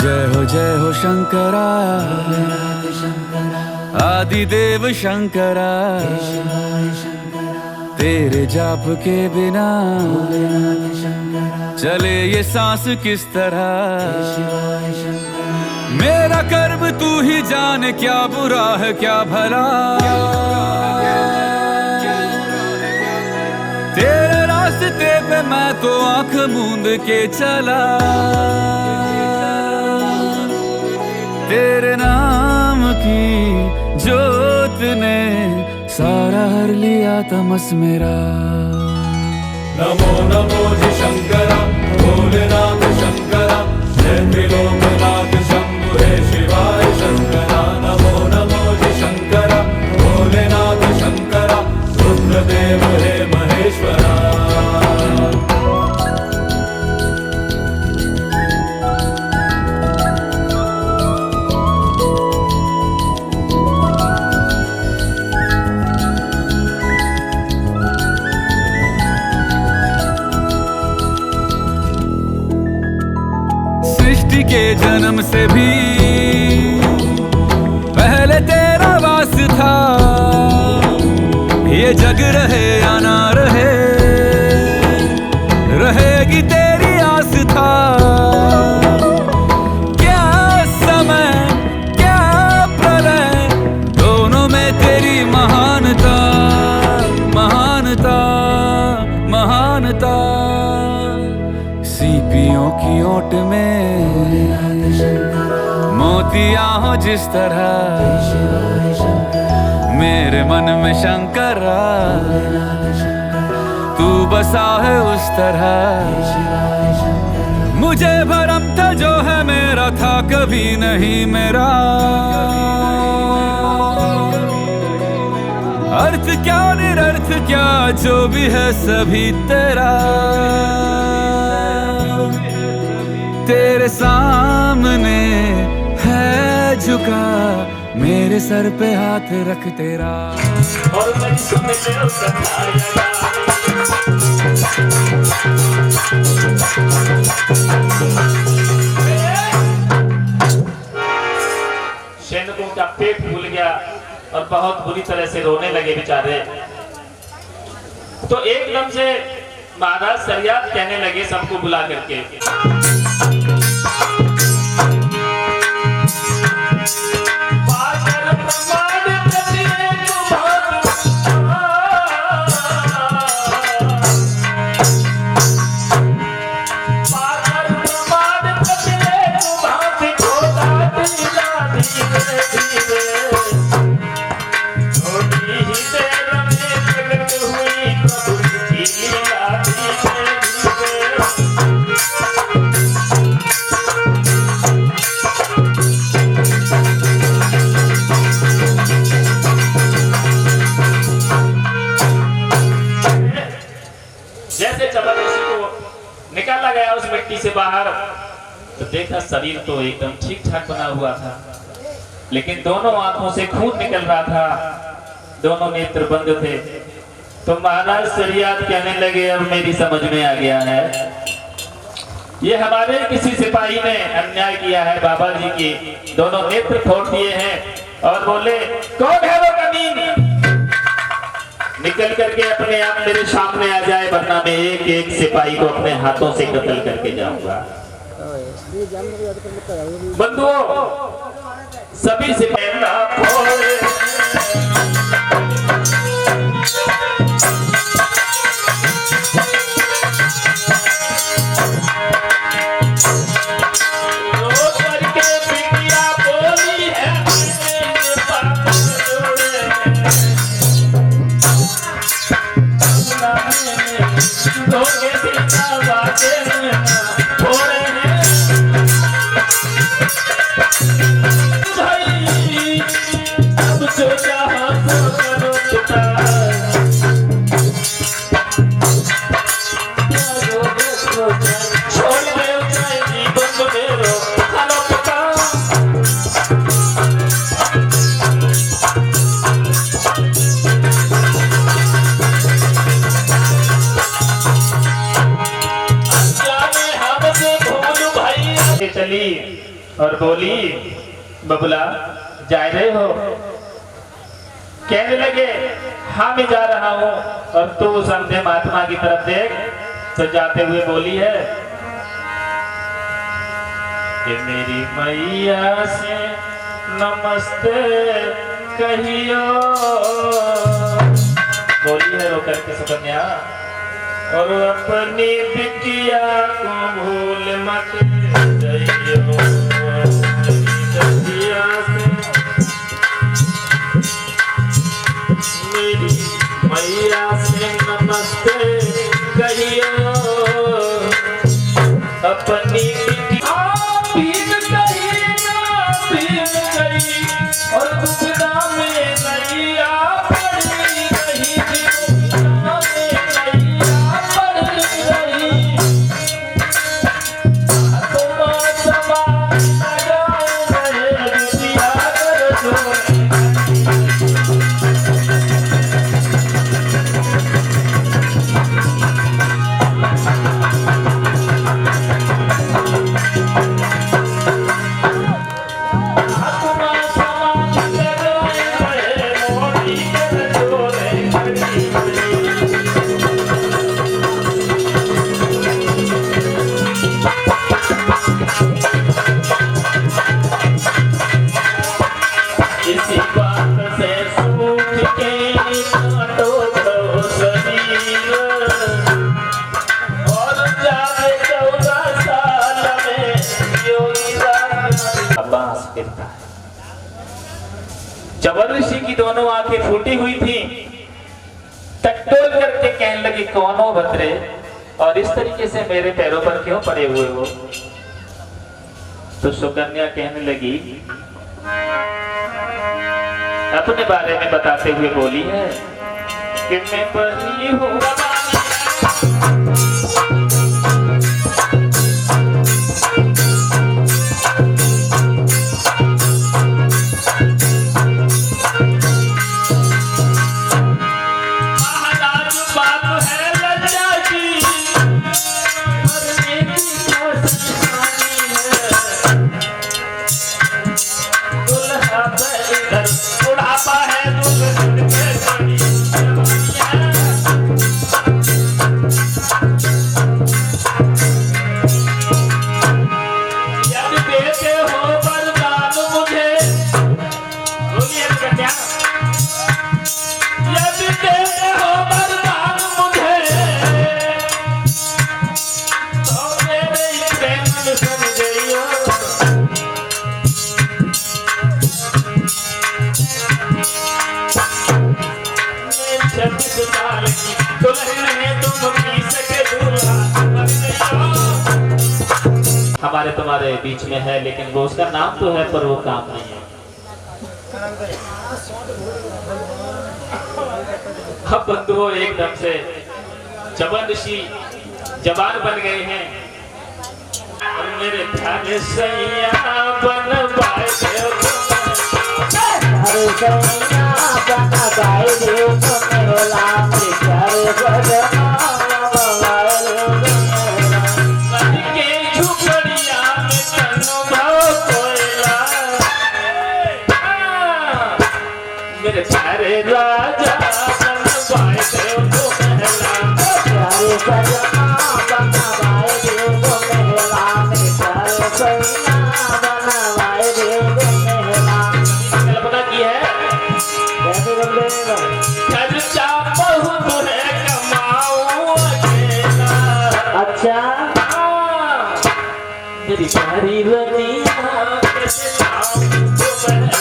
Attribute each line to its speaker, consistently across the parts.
Speaker 1: जय हो शंकरा, आदिदेव शंकरा। तेरे जाप के बिना चले ये सांस किस तरह। मेरा कर्म तू ही जाने, क्या बुरा है क्या भला। तेरे रास्ते पे मैं तो आंख मूंद के चला। तेरे नाम की जोत ने सारा हर लिया तमस मेरा।
Speaker 2: नमो नमो जी शंकरा, भोलेनाथ शंकरा, जय त्रिलोकनाथ शंभु हे शिवाय शंकरा। नमो नमो जी शंकरा, भोलेनाथ शंकरा, रुद्रदेव हे महेश्वरा।
Speaker 1: सृष्टि के जन्म से भी पहले तेरा वास था। ये जग रहे या ना रहे, रहेगी तेरी आस था। क्या समय क्या प्रलय, दोनों में तेरी महानता महानता महानता। सीपियों की ओट में मोतियां हो जिस तरह, मेरे मन में शंकरा तू बसा है उस तरह। मुझे भरम था जो है मेरा था कभी नहीं मेरा। अर्थ क्या निरर्थ क्या जो भी है सभी तेरा। तेरे सामने है झुका, मेरे सर पे हाथ रख तेरा।
Speaker 2: और मैं सुन ले सैनिकों का पेट फूल गया और बहुत बुरी तरह से रोने लगे बेचारे। तो एकदम से महाराज सरियात कहने लगे सबको बुला करके, निकाला गया उस मिट्टी से बाहर तो देखा शरीर तो एकदम ठीक ठाक बना हुआ था, लेकिन दोनों आंखों से खून निकल रहा था, दोनों नेत्र बंद थे। तो महाराज सरियात कहने लगे अब मेरी समझ में आ गया है, ये हमारे किसी सिपाही ने अन्याय किया है। बाबा जी की दोनों नेत्र फोड़ दिए हैं और बोले कौन है वो कमीन, निकल करके अपने आप मेरे सामने आ जाए, वरना मैं एक एक सिपाही को अपने हाथों से कत्ल करके जाऊंगा। बंधुओं सभी सिपाही और बोली, बबुला जा रहे हो? कहने लगे, हाँ मैं जा रहा हूँ। और तू उस अंधे महात्मा की तरफ देख। तो जाते हुए बोली है कि मेरी मैया से नमस्ते कहियो। बोली है रो करके सुकन्या, और अपनी बिटिया को भूल मत जाइयो। मेरी मैया से नमस्ते कहियो, अपनी बिटिया भीग गई ना भीग गई, और दुविधा में नैया पड़ गई, दुविधा में नैया पड़ गई। तुम समा जाओ बिटिया कर दो। इसी बात से सूख के काटो तो शरीर, और जाने 14 साल में योगी बांस गिरता है। जबर ऋषि की दोनों आंखें फूटी हुई थी। टटोल करके कहने लगी, कौन हो भद्रे, और इस तरीके से मेरे पैरों पर क्यों पड़े हुए हो? तो सुकन्या कहने लगी, अपने बारे में बताते हुए बोली है कि मैं परी हूँ हमारे तुम्हारे बीच में है, लेकिन वो उसका नाम तो है पर वो काम नहीं है। अब बंधुओं एकदम से जबर ऋषि जवान बन गए हैं। और मेरे ध्यान सैया बन पाए मेरे प्यारे राजा बन पाए तो महला, प्यारे सजना बन पाए तो महला, मेरे प्यारे सैया बन पाए तो महला। कल्पना की है कैसे बन खर्चा बहुत है कमाऊं अकेला। अच्छा मेरी प्यारी रनिया कैसे लाऊं तो महला,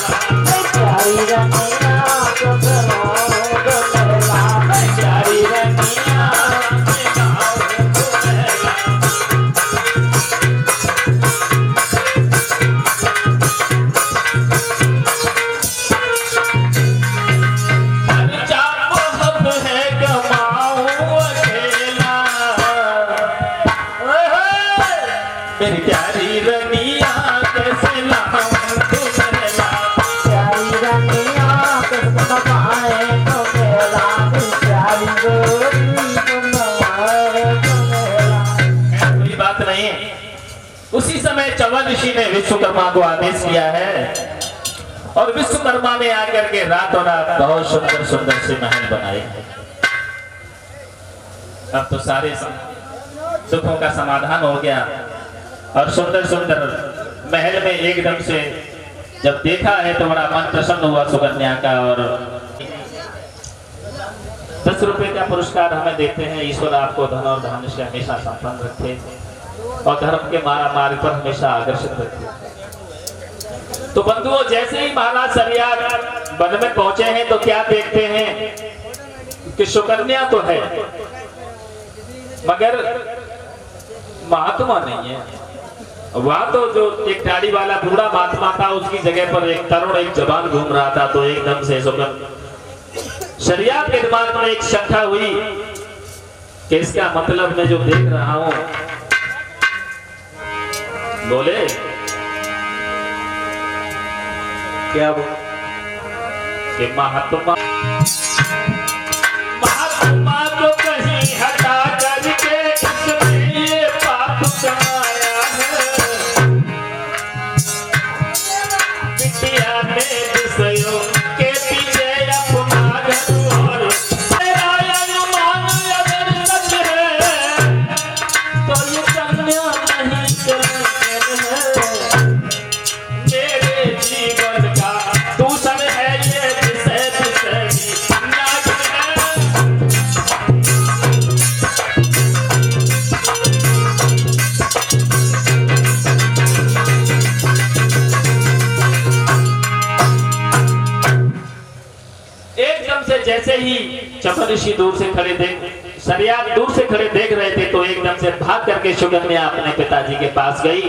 Speaker 2: प्यारी रनिया मेरी प्यारी रनिया कैसे लाऊं ऋषि ने विश्वकर्मा को आदेश किया है और विश्वकर्मा ने आकर के रातों रात बहुत सुंदर सुंदर से महल बनाए हैं। अब तो सारे दुखों का समाधान हो गया और सुंदर सुंदर महल में एकदम से जब देखा है तो बड़ा मन प्रसन्न हुआ सुकन्या का। और 10 रुपए का पुरस्कार हमें देते हैं। ईश्वर आपको धन और धान्य से हमेशा संपन्न रखे और धर्म के मार्ग पर हमेशा आकर्षित रखे। तो बंधुओं, जैसे ही महाराज सरियार वन में पहुंचे हैं तो क्या देखते हैं कि सुकन्या तो है मगर महात्मा नहीं है। वहां तो जो एक दाढ़ी वाला बूढ़ा महात्मा था उसकी जगह पर एक तरुण एक जवान घूम रहा था। तो एकदम से शरियार के दिमाग में एक शंका हुई कि इसका मतलब मैं जो देख रहा हूं, बोले क्या वो कि महात्मा को कहीं हटा करके इसने ये पाप कमाया है। बिटिया ने विषयों के पीछे अपना घर और मेरा अनुमान अगर सच है तो ये कन्या नहीं कलंक है। मेरे जीवन का दूषण है ये विषय नाग है। एकदम से जैसे ही चपल ऋषि दूर से खड़े सरियार दूर से खड़े देख रहे थे तो एकदम से भाग करके सुकन्या अपने पिताजी के पास गई।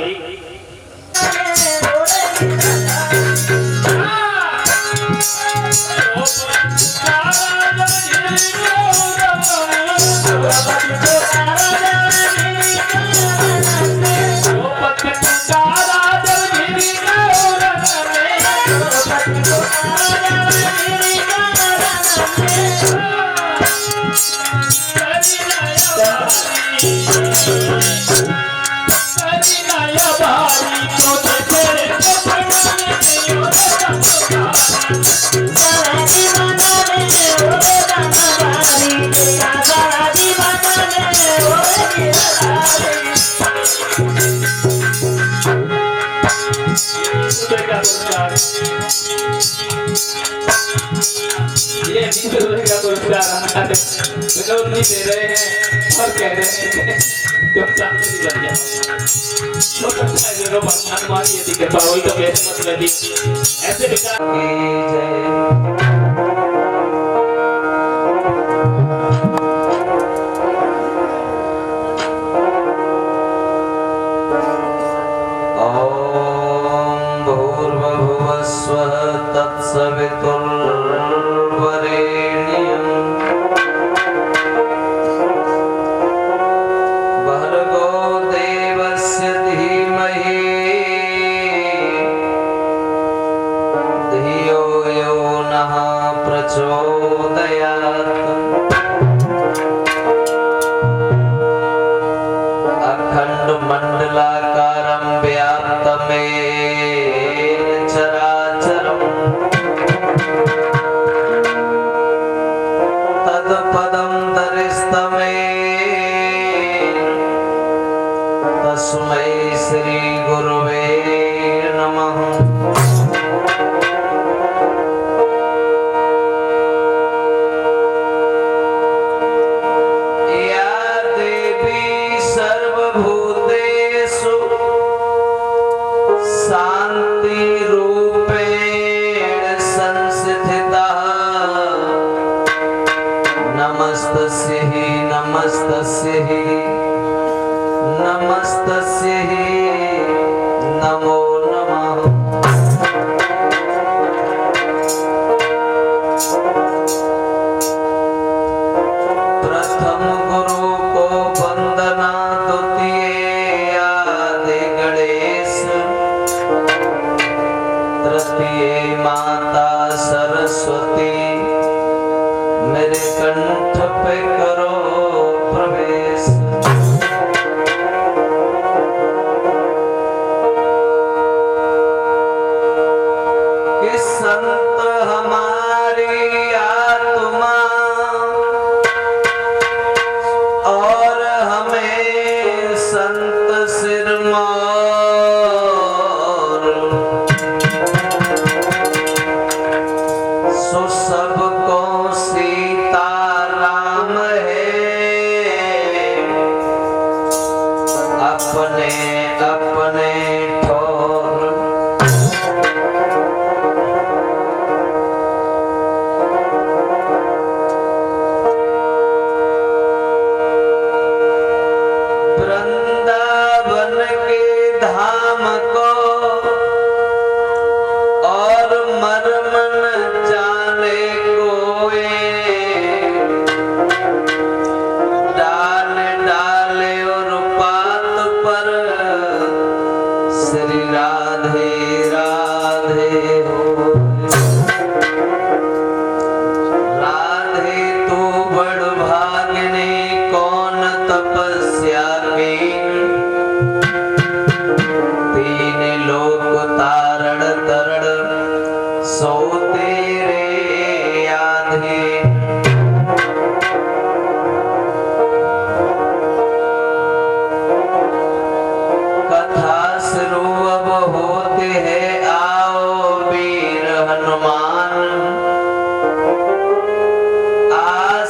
Speaker 2: ये का पुरस्कार हमारे विनोद नहीं दे रहे हैं और कह रहे हैं कि तुम शांति बन जाओ। तो भगवान मारी यदि कृपा हुई तो कैसे मतलब ऐसे विचार अखंड मंडलाकारं व्याप्तमेन चराचरम् तत्पदं दर्शितमेन तस्मै श्री गुरुवे नमः। नमस्तस्यै नमो नमः। प्रथम गुरु को वंदना, द्वितीय आदि गणेश, तृतीय माता सरस्वती, मेरे कंठ पे करो प्रवेश।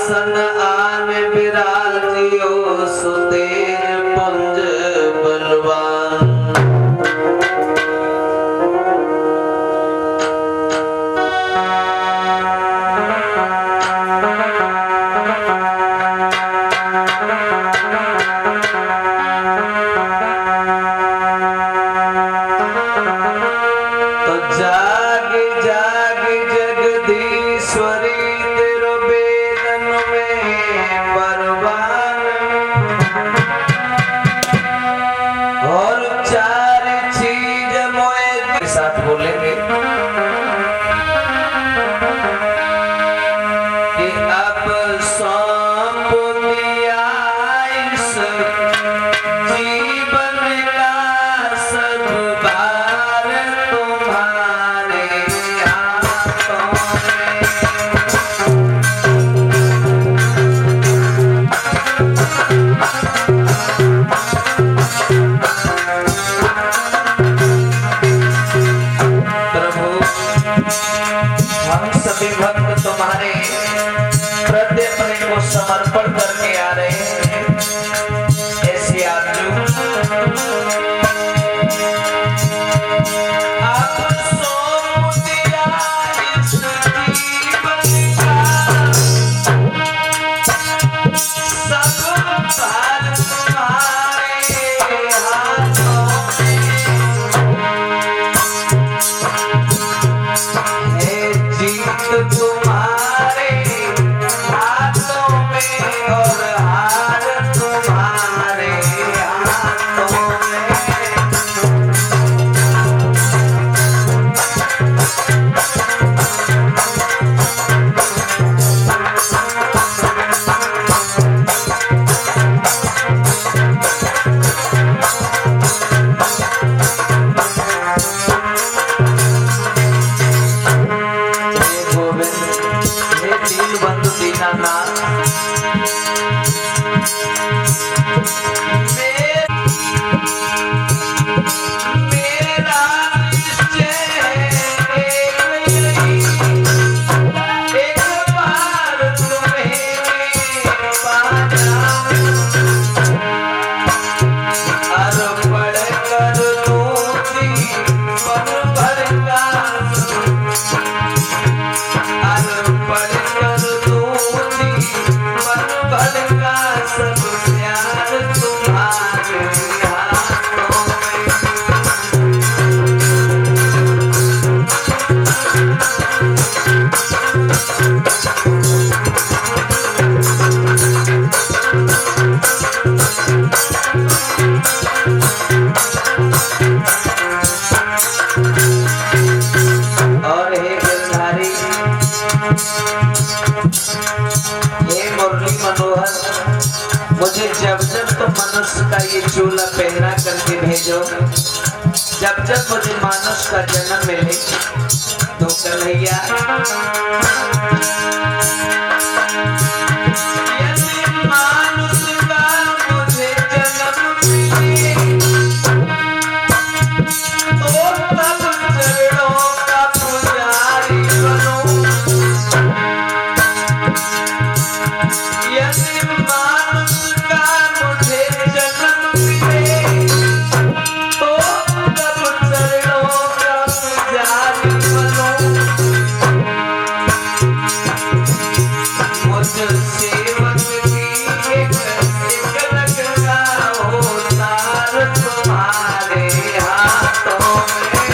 Speaker 3: आसन आन विराजियो सुतेज पुंज बलवान। समर्पण करके आ रहे हैं। ऐसे आप जो आप सौंप दिया इस जीवन का सब भार तुम्हारे हाथों में है, जीत तुम्हारे और हार तुम्हारे हाथों में। हे गोविंद, हे दीनबंधु दीनानाथ, मेरा निश्चय है एक बार तुम्हें पाना, अर्पण कर दूं जीवन भर का, अर्पण कर दूं जीवन भर का सब प्यार तुम्हारे हाथों में। और हे गिरधारी, हे मुरली मनोहर, मुझे जब जब तो मनुष्य का ये चोला पहना करके भेजो, जब जब मुझे मानुष का जन्म मिले तो कन्हैया मानुष का मुझे जन्म मिले तो तब चरणों का पुजारी बनूं। यदि मानुष का मुझे जन्म मिले तो तब चरणों का पुजारी बनूं। मुझ सेवक की एक लगता होतार तुम्हारे हाथों में।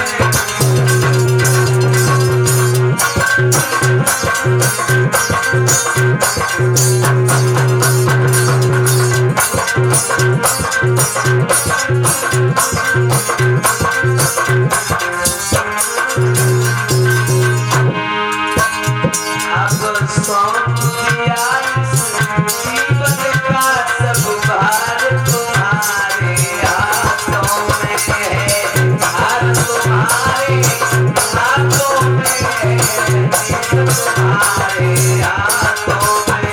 Speaker 3: अब सौंप दिया जीवन का सब भार तुम्हारे हाथों में है, हार तुम्हारे हाथों में है, जीत तुम्हारे हाथों में।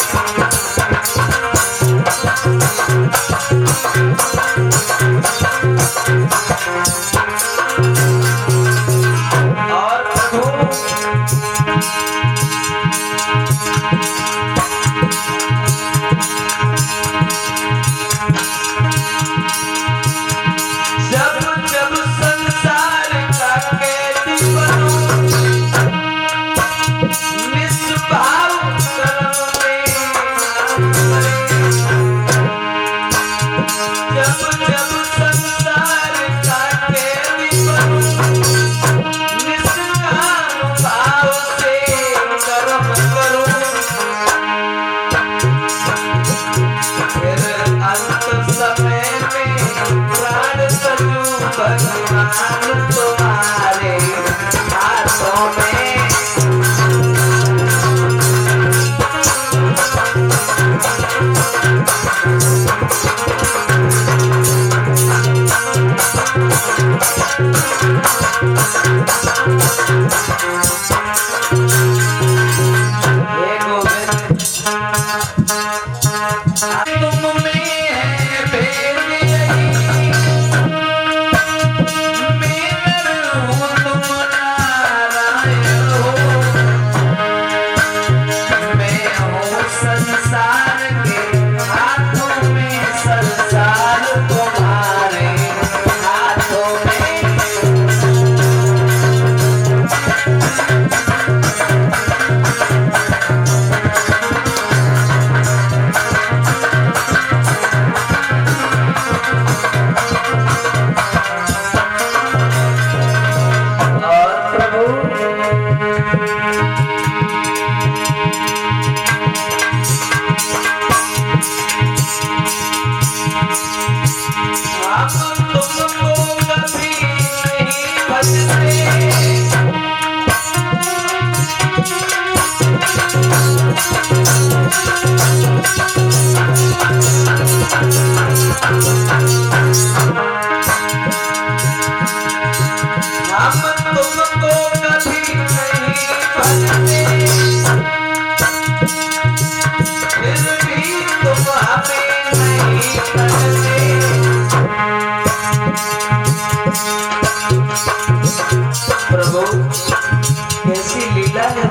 Speaker 3: और प्रभु तुम में है भेद यही, मैं हूँ तुम नारायण हो। मैं हूँ संसार के हाथों में, संसार तुम्हारे हाथों में।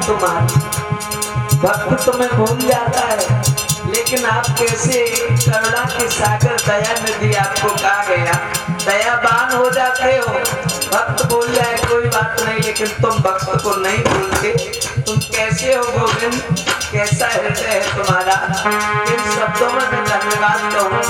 Speaker 3: तुम्हारी भक्त तुम्हें भूल जाता है, लेकिन आप कैसे करुणा के सागर दया नदी आपको कहा गया, दयावान हो जाते हो। भक्त भूल जाए कोई बात नहीं, लेकिन तुम भक्त को नहीं भूलते। तुम कैसे हो गोविंद, कैसा हृदय है तुम्हारा। इन शब्दों में मैं धन्यवाद कहूँ।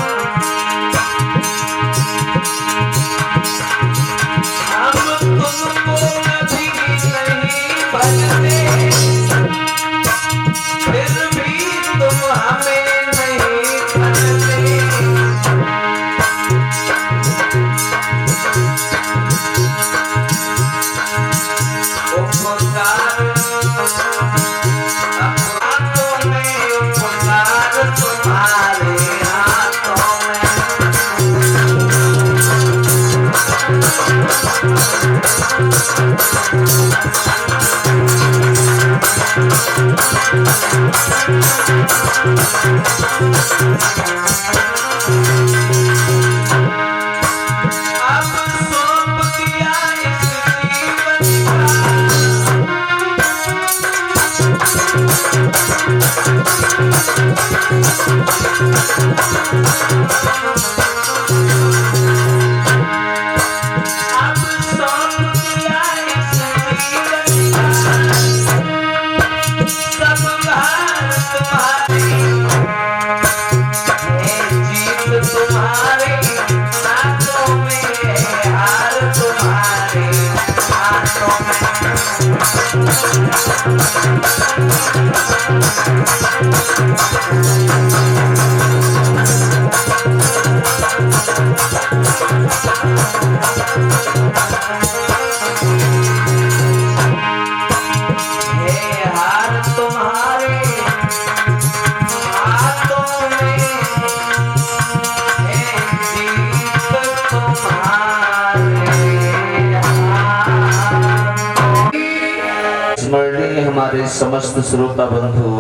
Speaker 3: हमारे समस्त श्रोता बंधु,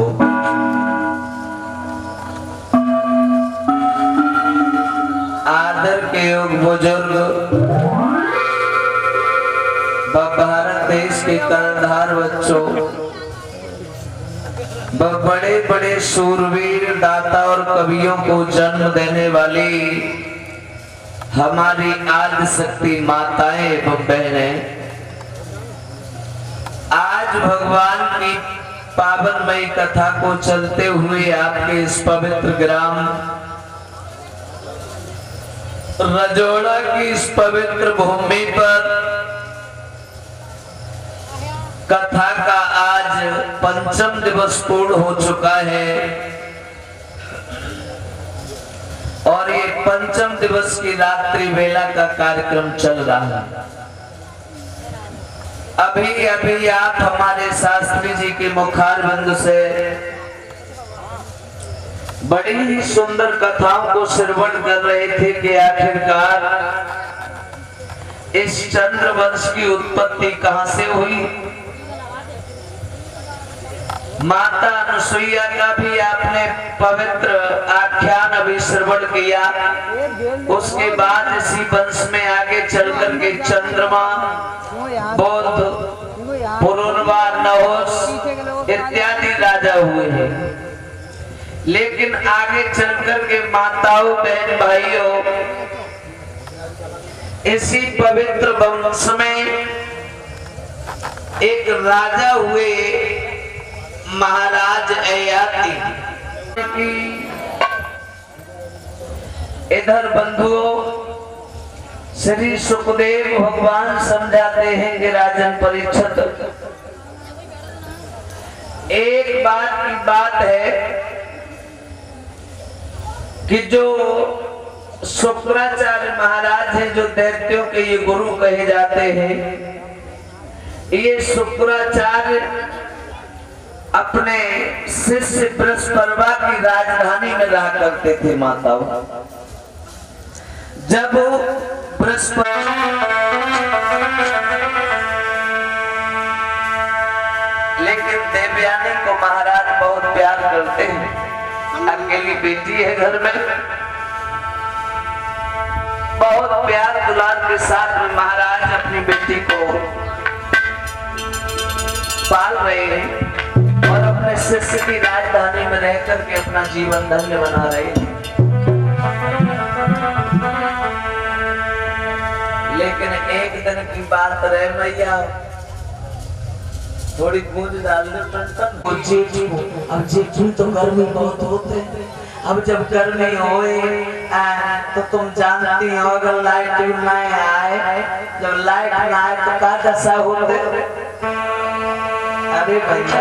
Speaker 3: आदर के योग बुजुर्ग, भारत देश के कर्णधार बच्चों, बड़े बड़े शूरवीर दाता और कवियों को जन्म देने वाली हमारी आदि शक्ति माताएं एवं बहनें, आज भगवान की पावनमयी कथा को चलते हुए आपके इस पवित्र ग्राम रजोड़ा की इस पवित्र भूमि पर कथा का आज पंचम दिवस पूर्ण हो चुका है और ये पंचम दिवस की रात्रि वेला का कार्यक्रम चल रहा है। अभी अभी आप हमारे शास्त्री जी के मुखारबिंद से बड़ी ही सुंदर कथाओं को श्रवण कर रहे थे कि आखिरकार इस चंद्र वंश की उत्पत्ति कहां से हुई। माता अनुसुईया का भी आपने पवित्र आख्यान अभी श्रवण किया। उसके बाद इसी वंश में आगे चल करके चंद्रमा, बुध, पुरुरवा, नहुस इत्यादि राजा हुए हैं। लेकिन आगे चल करके माताओं, बहन भाइयों, इसी पवित्र वंश में एक राजा हुए महाराज ययाति। इधर बंधुओं, श्री सुखदेव भगवान समझाते हैं कि राजन परीक्षित, एक बात की बात है कि जो शुक्राचार्य महाराज हैं, जो दैत्यों के ये गुरु कहे जाते हैं, ये शुक्राचार्य अपने शिष्य बृहस्पति की राजधानी में रहा करते थे माताओं। जब बृहस्पति लेकिन देवयानी को महाराज बहुत प्यार करते हैं। अकेली बेटी है घर में, बहुत प्यार दुलार के साथ में महाराज अपनी बेटी को पाल रहे हैं और अपने शिष्य की राजधानी में रह करके अपना जीवन धन्य बना रहे हैं। लेकिन एक दिन की बात रहे मैया, थोड़ी गूंज डाल दे अब जेठू तो गर्मी बहुत होते हैं। अब जब गर्मी होए तो तुम जानती हो, अगर लाइट ना आए, जब लाइट ना आए तो क्या दशा होते। अरे भैया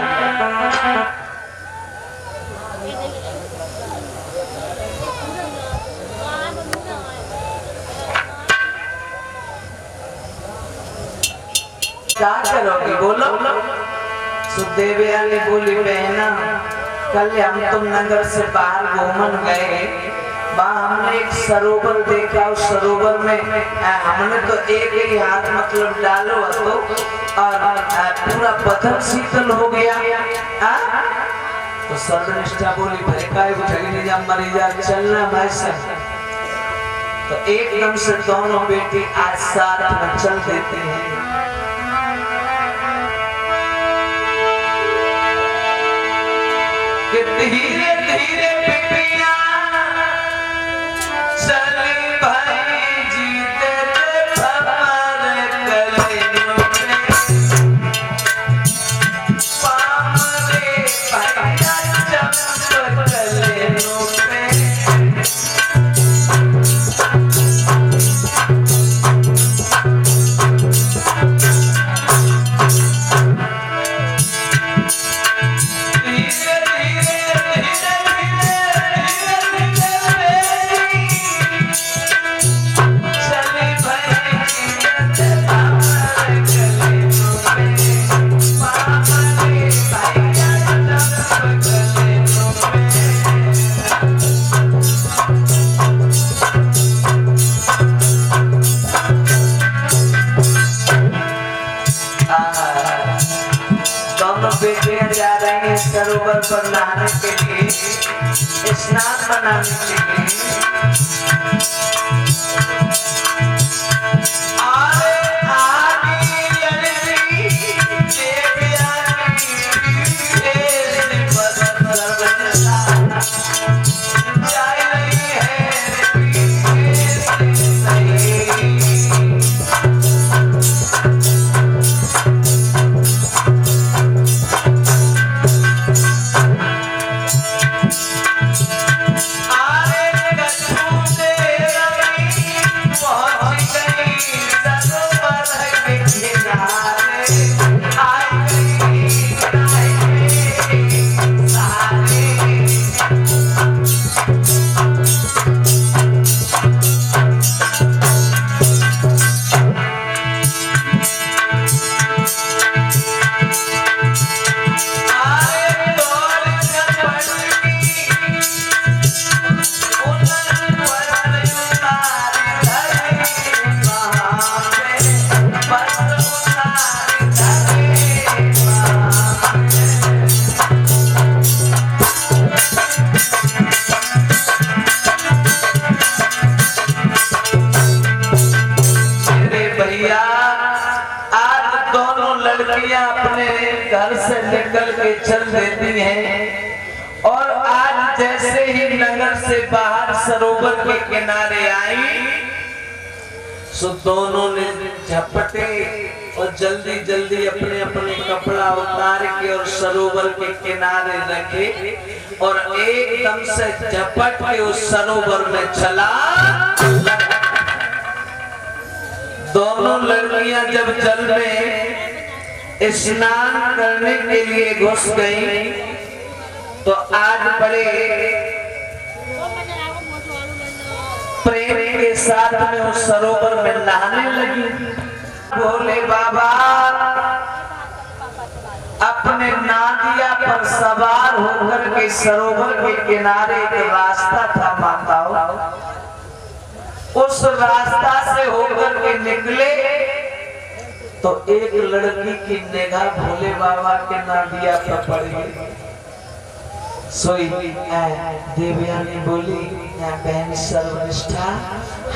Speaker 3: क्या करोगी बोलो। सुखदेवयानी बोली, बहना कल हम तुम नगर से बाहर घूमन गए, वहाँ हमने एक सरोवर देखा। उस सरोवर में हमने तो एक ही हाथ मतलब डालो तो और पूरा पत्थर शीतल हो गया। तो सर्वनिष्ठा बोली, भाई काय उठेगी जब मरी जा, चलना वैसे। तो एकदम से दोनों बेटी आज साथ में चल देते हैं। कि धीरे धीरे पिपिया चली भाई जीते हमारे गले पामरे भैया जब गले सरोवर पर नहाने के लिए, स्नान बनाने के लिए।
Speaker 4: आरे
Speaker 3: से निकल के चल देती हैं। और आज जैसे ही नगर से बाहर सरोवर के किनारे आई, सो दोनों ने झपटे और जल्दी जल्दी अपने अपने कपड़ा उतार के और सरोवर के किनारे रखे और एकदम से झपट के उस सरोवर में चला। दोनों लड़कियां जब जल में स्नान करने के लिए घुस गई तो आज बड़े प्रेम के साथ में उस सरोवर में नहाने लगी। भोले बाबा अपने नादिया पर सवार होकर के सरोवर के किनारे एक रास्ता था माताओं, उस रास्ता से होकर के निकले तो एक लड़की की निगाह भोले बाबा के नादिया पर पड़ी। सोई देवयानी बोली, बहन सर्वनिष्ठा,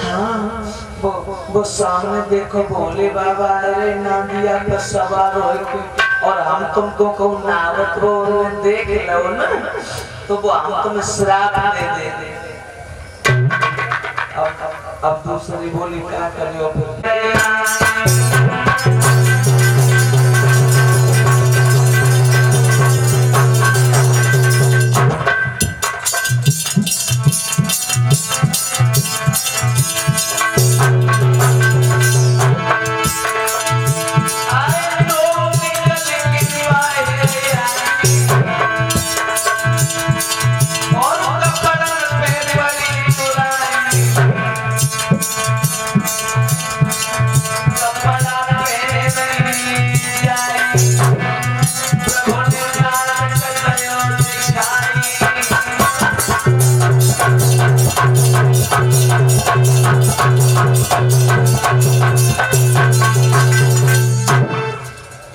Speaker 3: हाँ वो सामने देखो भोले बाबा अरे नादिया पर सवार हो और हम तुमको कहूँ नावत हो देख लो ना, तो वो हम तुम्हें श्राप दे दे। अब दूसरी बोली क्या करियो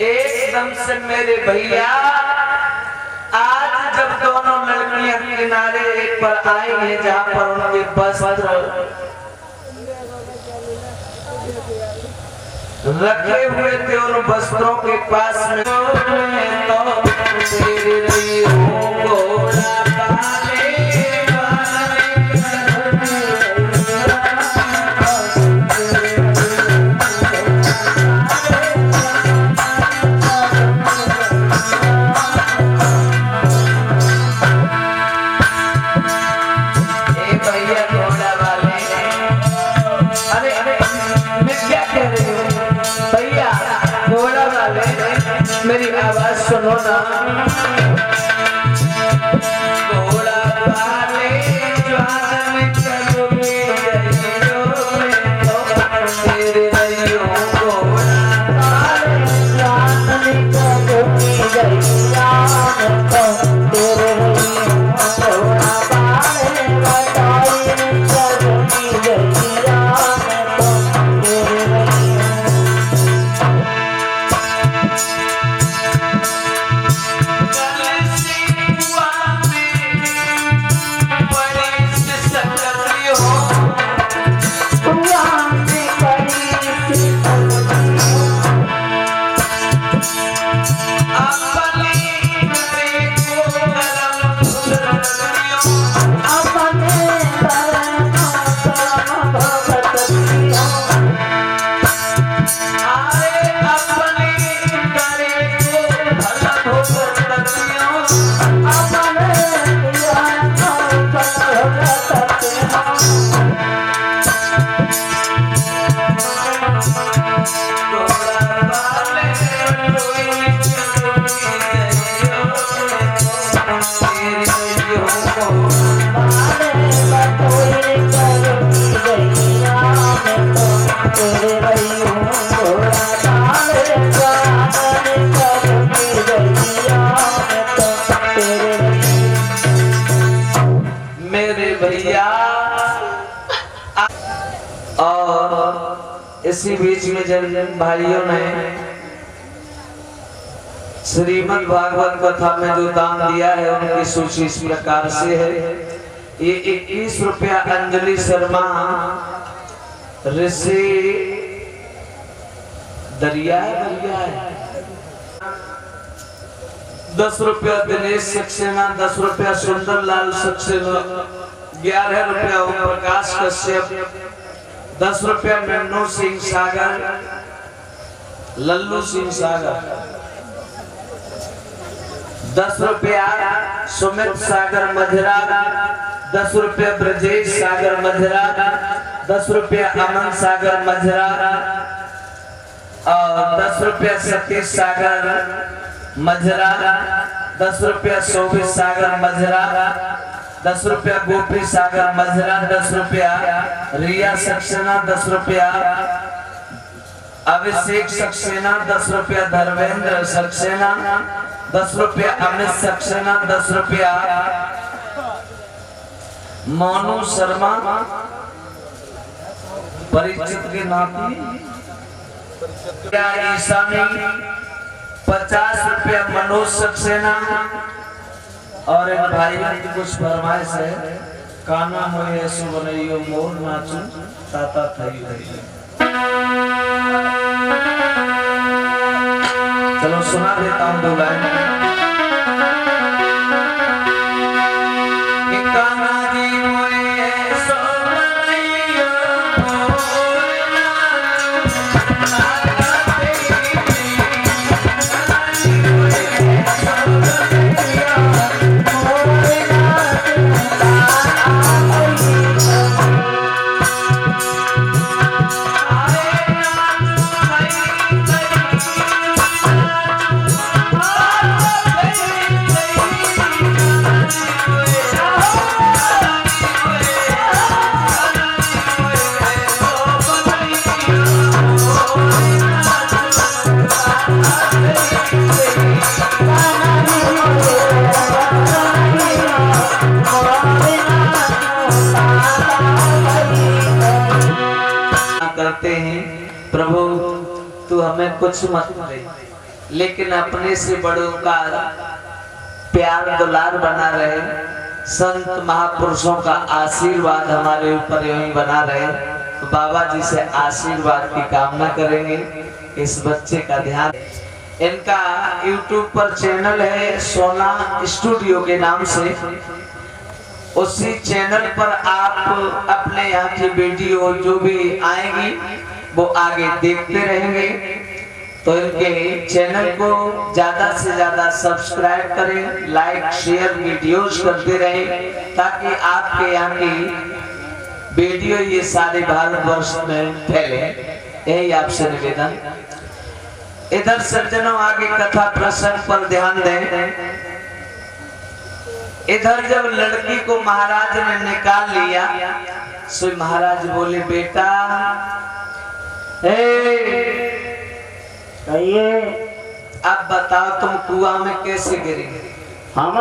Speaker 3: एकदम से मेरे भैया आज जब दोनों लड़कियां किनारे पर आई हैं जहाँ पर उनके वस्त्र रखे हुए थे, उन वस्त्रों के पास में तो तेरे लिए मेरी आवाज सुनो ना। घोड़ा वाले ज्वार में चलोगे रहियो में तो तेरे रहियो, घोड़ा वाले ज्वार में चलोगे रहियो में तो तेरे रहियो, घोड़ा वाले बताई में चलोगे रहियो में तो तेरे रहियो। इसी बीच में जब भाइयों ने श्रीमद् भागवत कथा में जो दान दिया है उनकी सूची इस प्रकार से है। ये 21 रुपया अंजलि शर्मा ऋषि दरिया 10 रुपया दिनेश सक्सेना, 10 रुपया सुंदरलाल सक्सेना, 11 रुपया ओम प्रकाश कश्यप, 10 रुपया नन्नू सिंह सागर, लल्लू सिंह सागर, 10 रुपया सुमित सागर मझरा, 10 रुपया ब्रजेश सागर मझरा, 10 रुपया अमन सागर मझरा और 10 रुपया सतीश सागर मझरा, 10 रुपया शोभित सागर मझरा, 10 रुपया गोपी सागर मझरा, 10 रुपया रिया सक्सेना, 10 रुपया अभिषेक सक्सेना, 10 रुपया धर्मेंद्र सक्सेना, 10 रुपया अमित सक्सेना, 10 रुपया मोनू शर्मा परिचित के नाती, ईशानी, 50 रुपया मनोज सक्सेना और इन भाई की कुछ फरमाइश है। काना मोए ऐसो बनइयो मोर नाचू ताता थई रही। चलो सुना देता हूँ 2 लाइन। काना जी मोए ऐसो बनइयो मोर नाचू करते हैं। प्रभु तू हमें कुछ मत दे, लेकिन अपने से बड़ों का प्यार दुलार बना रहे, संत महापुरुषों का आशीर्वाद हमारे ऊपर यूं ही बना रहे। तो बाबा जी से आशीर्वाद की कामना करेंगे। इस बच्चे का ध्यान, इनका YouTube पर चैनल है सोना स्टूडियो के नाम से। उसी चैनल पर आप अपने यहाँ की वीडियो जो भी आएगी वो आगे देखते रहेंगे। तो इनके चैनल को ज्यादा से ज्यादा सब्सक्राइब करें, लाइक शेयर वीडियोस करते रहें, ताकि आपके यहाँ की वीडियो ये सारे भारतवर्ष में फैले। यही आपसे निवेदन। इधर सज्जनों आगे कथा प्रसंग पर ध्यान दें। इधर जब लड़की को महाराज ने निकाल लिया, सो महाराज बोले बेटा अब बताओ तुम कुआं में कैसे गिरी? हम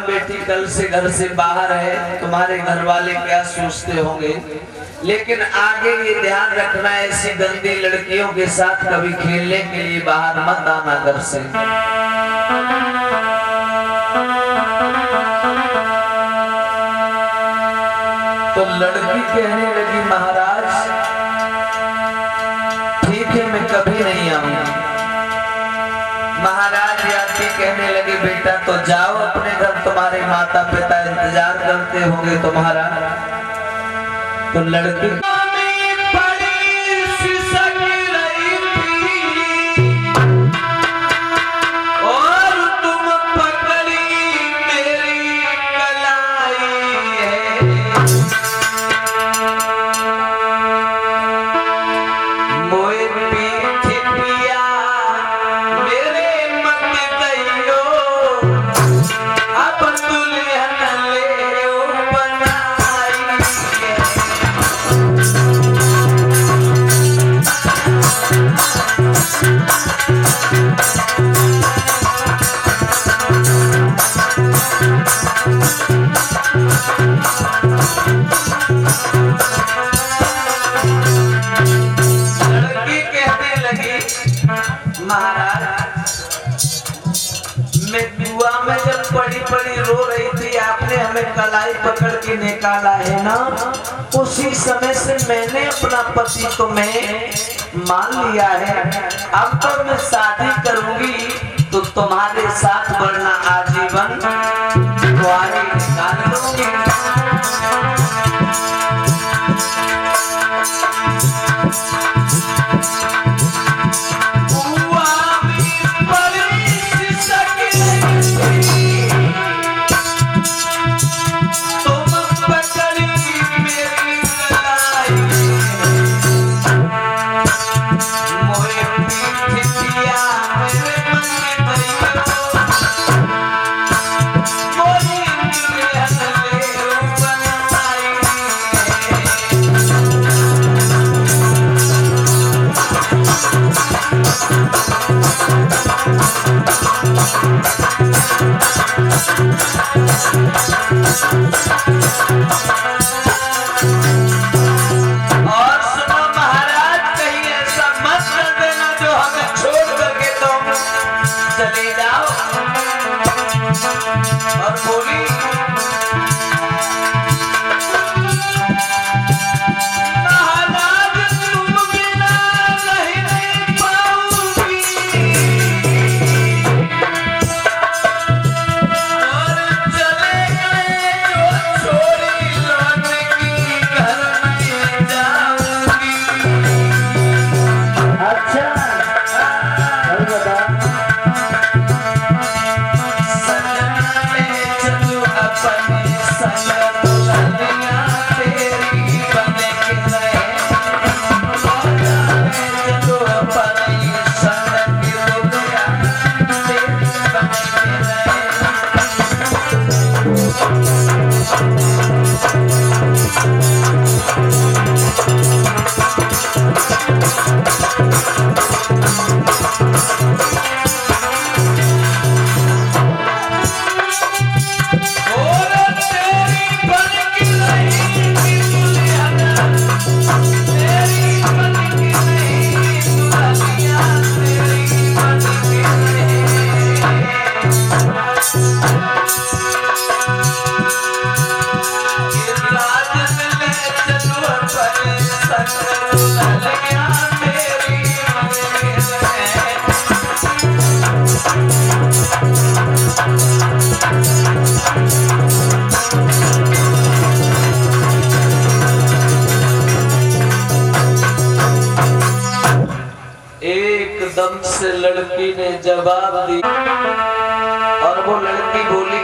Speaker 3: बेटी कल से घर से बाहर है, तुम्हारे घर वाले क्या सोचते होंगे, लेकिन आगे ये ध्यान रखना ऐसी गंदी लड़कियों के साथ कभी खेलने के लिए बाहर मत आना घर से। तो लड़की कहने लगी महाराज ठीक है मैं कभी नहीं आऊंगी। महाराज यात्री कहने लगे बेटा तो जाओ अपने घर, तुम्हारे माता पिता इंतजार करते होंगे तुम्हारा। तो लड़की कलाई पकड़ के निकाला है ना, उसी समय से मैंने अपना पति तो मैं मान लिया है। अब तो मैं शादी करूंगी तो तुम्हारे साथ वरना आजीवन कुंवारी निकाल लूंगी। एकदम से लड़की ने जवाब दिया और वो लड़की बोली,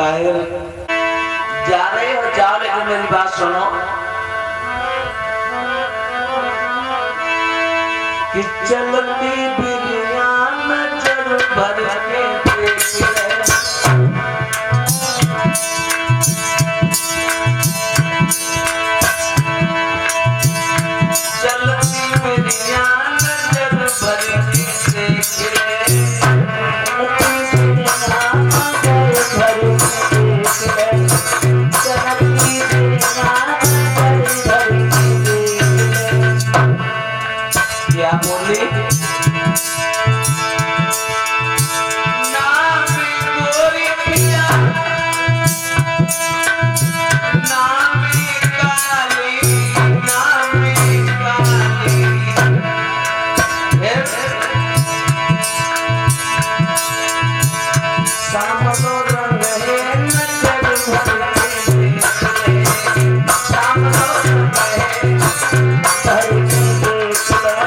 Speaker 3: लगता है। जा रहे हो जाओ, लेकिन मेरी बात सुनो कि चलती बिरिया नजर भर के देख ले। चलती बिरिया नजर भर के देख ले। क्या बोली? नाम गोरी पिया, नाम काली, नाम काली। सामनो रंग है नजर भर के देख ले। सामनो रंग है भर के देख ले।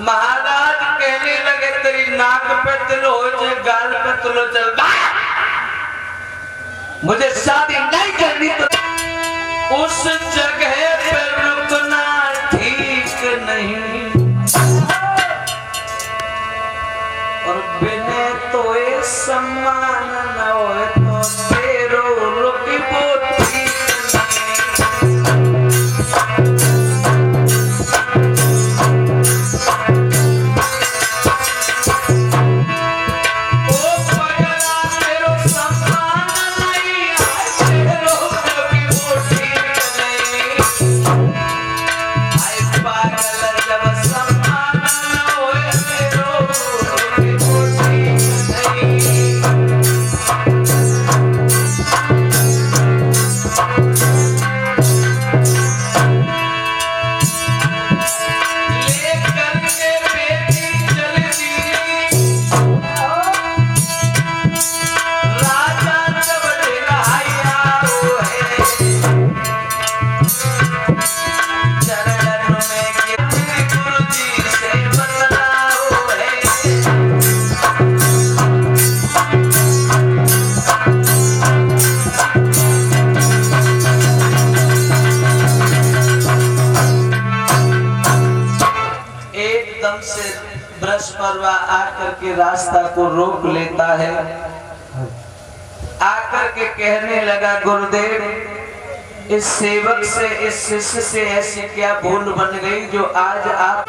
Speaker 3: महाराज कहने लगे तेरी नाक पे तिल हो जाए, गाल पे तिल हो चल, मुझे शादी नहीं करनी तो उस जगह पे रुकना ठीक नहीं। और बिने तो ये सम्मान न हो तो तेरो रुकी बोती आकर के रास्ता को रोक लेता है। आकर के कहने लगा गुरुदेव इस सेवक से, इस शिष्य से ऐसी क्या भूल बन गई जो आज आप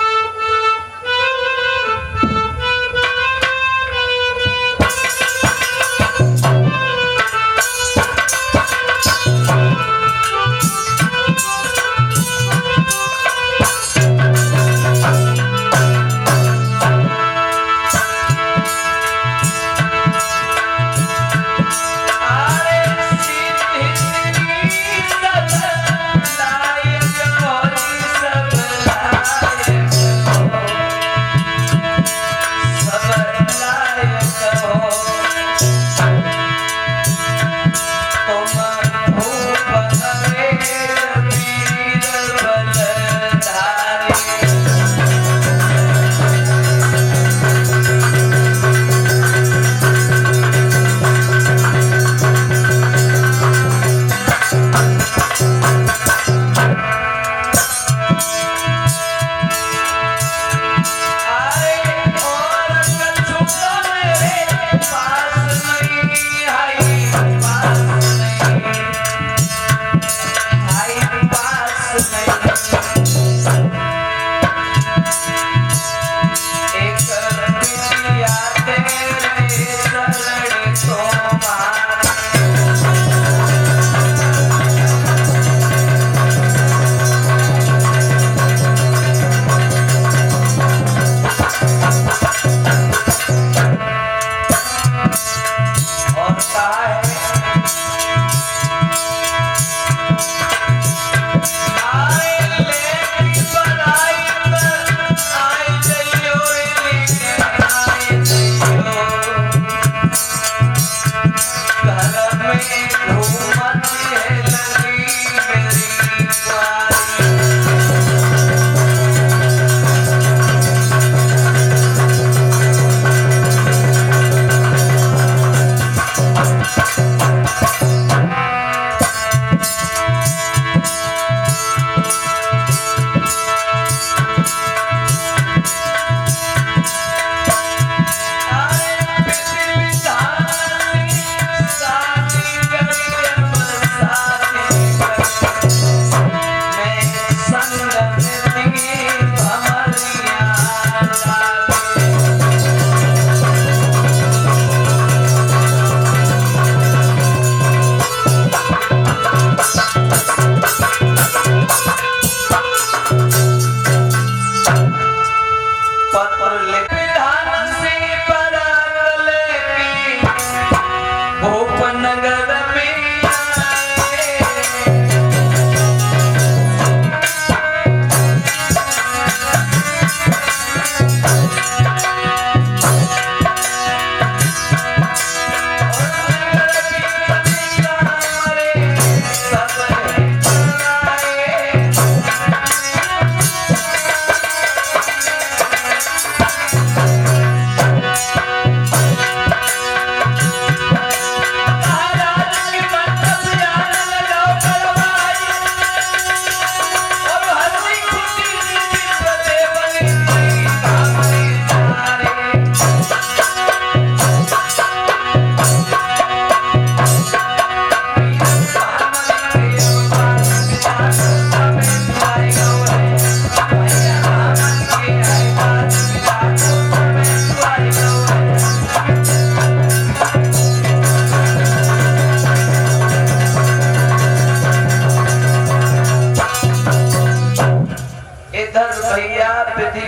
Speaker 3: भैया विधि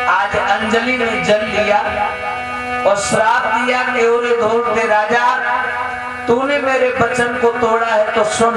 Speaker 3: आज अंजलि ने जल लिया और श्राप दिया कि ओरे धोते राजा, तूने मेरे वचन को तोड़ा है तो सुन।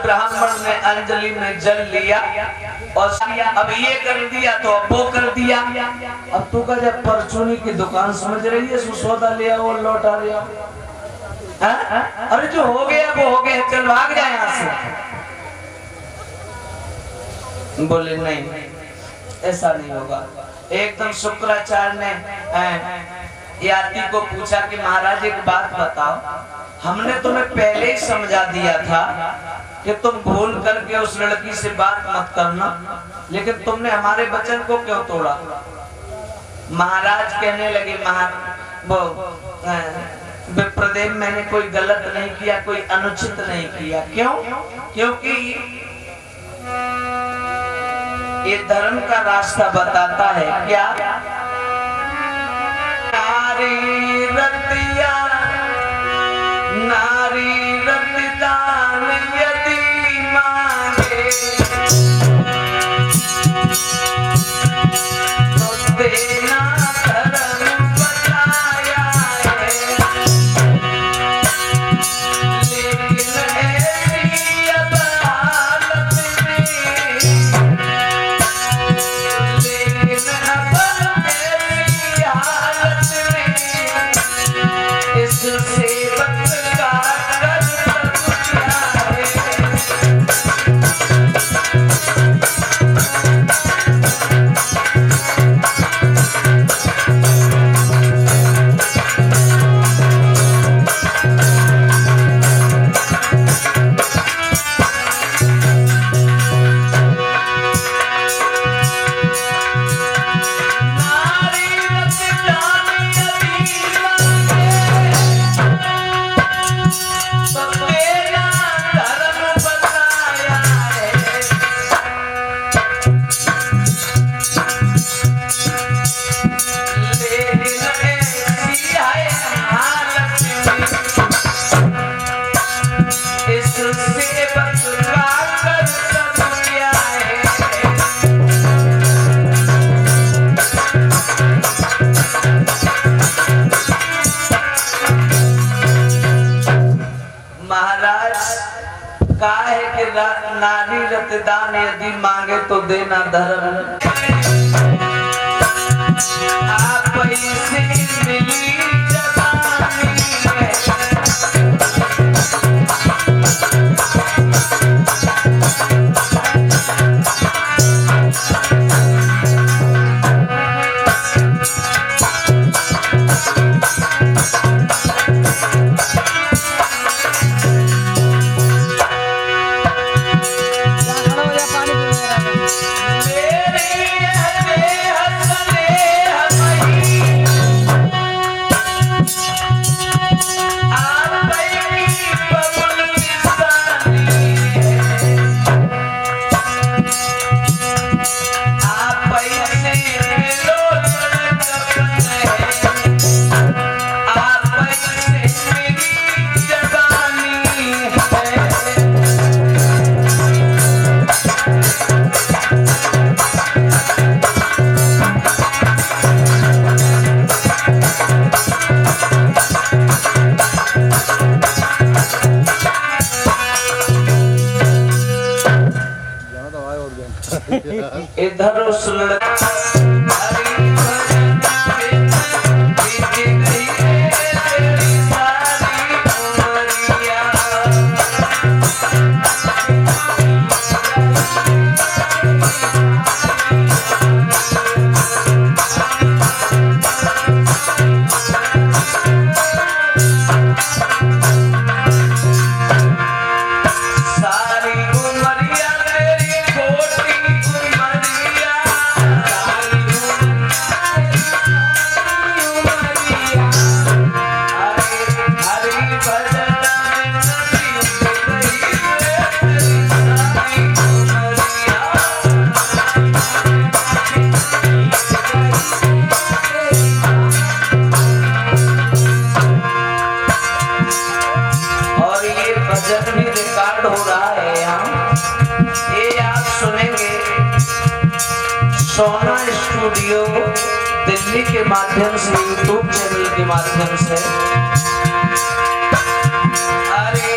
Speaker 3: ब्राह्मण ने अंजलि में जल लिया और अब ये कर दिया तो अब वो कर दिया। अब तू का जब परचूनी की दुकान समझ रही है, सुसौदा ले आओ लौटा ले आओ। अरे जो हो गया वो हो गया, चल भाग जाए यहाँ से। बोले नहीं ऐसा नहीं होगा। एकदम शुक्राचार्य ने यात्री को पूछा कि महाराज एक बात बताओ, हमने तुम्हें पहले ही समझा दिया था कि तुम भूल करके उस लड़की से बात मत करना, लेकिन तुमने हमारे वचन को क्यों तोड़ा। महाराज कहने लगे विप्रदेव मैंने कोई गलत नहीं किया, कोई अनुचित नहीं किया। क्यों? क्योंकि ये धर्म का रास्ता बताता है। क्या? नारी रतिया नारी रतिदान यदि मांगे तो देना धर्म बताया है, लेकिन ऐसी अब हालत में, लेकिन अब ऐसी हालत में इस सेवक का नारी रतदान यदि मांगे तो देना धर्म। आप पैसे मिली जवानी
Speaker 4: पानी
Speaker 3: इधर उस लड़का हरि भजन में बीत गई तेरी सारी उमरिया। सारी उमरिया तेरी खोटी उमरिया, सारी उमरिया। हरि हरि भजन में बीत गई तेरी सारी उमरिया। और ये भजन भी रिकॉर्ड हो रहा है यहाँ, ये आप सुनेंगे सोना स्टूडियो दिल्ली के माध्यम से, यूट्यूब चैनल के माध्यम से। हरि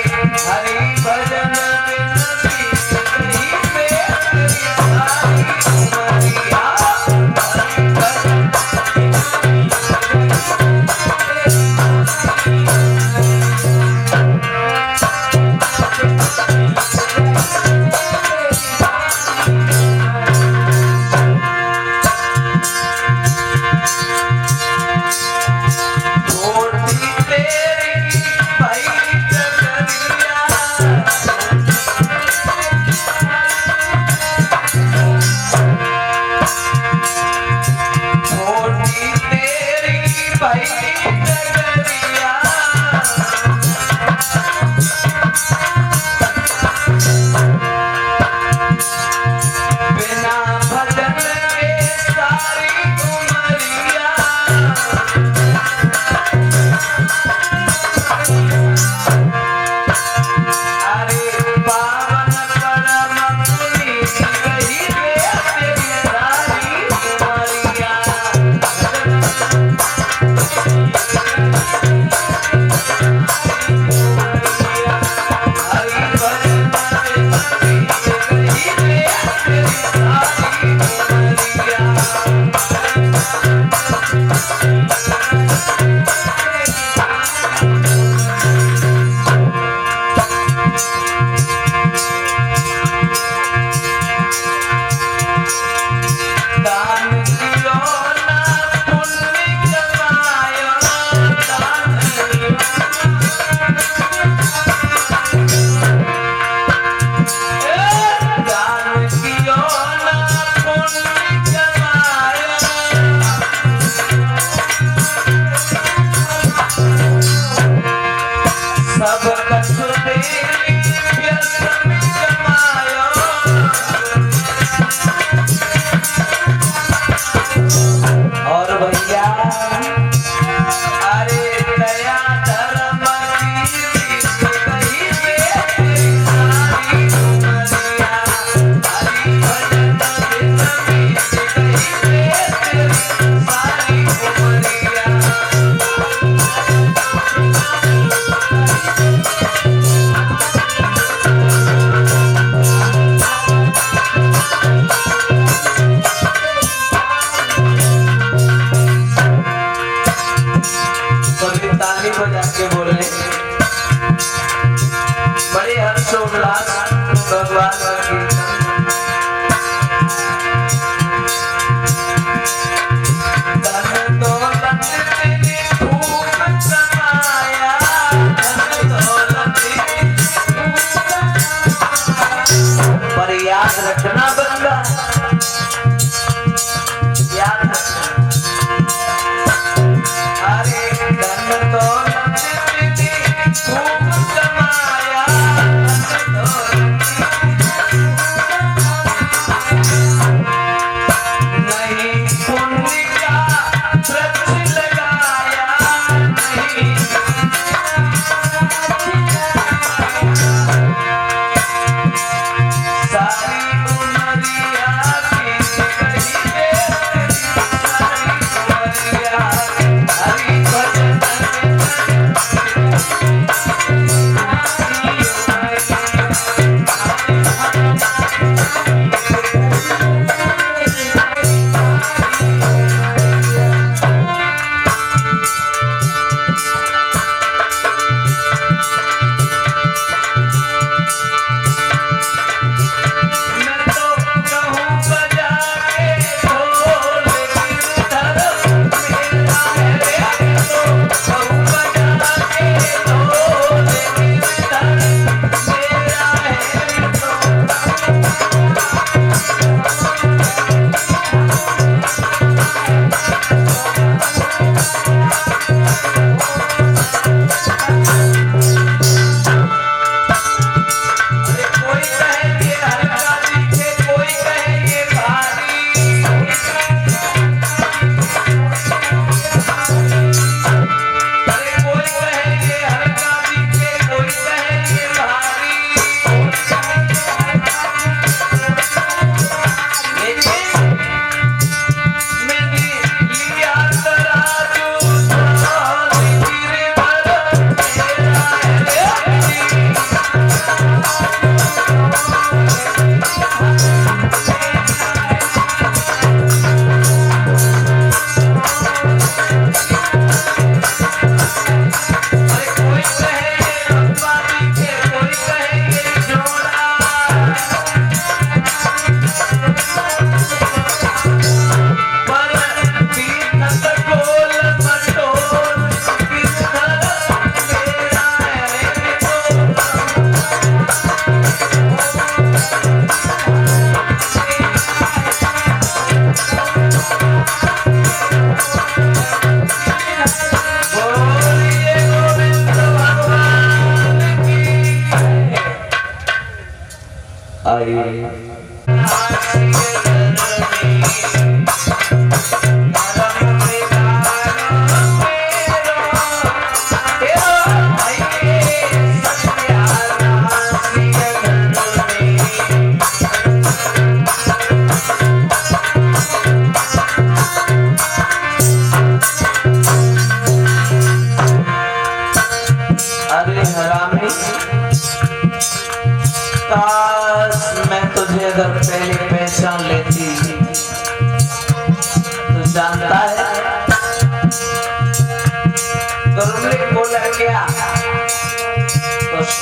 Speaker 3: हरि भजन में बीत गई तेरी सारी उमरिया। हरि भजन छोटी तेरी भाई डगरिया, छोटी तेरी भाई डगरिया। बिना भजन के सारी उमरिया। अरे पावन परम पुनीत गई तेरी सारी उमरिया। हरि भजन में बीत गई तेरी सारी उमरिया। दान कियो ना पुण्य कमायो, दान कियो। दान कियो ना पुण्य कमायो, सब कछु तेरी व्यर्थ में कमायो। और भैया अरे दया धर्म की बीत गई तेरी सारी उमरिया। हरि भजन में बीत गई तेरी सारी उमरिया। सभी ताली बजा के बोले, बड़े हर्षोल्लास भगवान का कीर्तन। धन दौलत तेरी खूब कमाया, धन दौलत पर याद रखना बंदा, याद रखना। अरे धन दौलत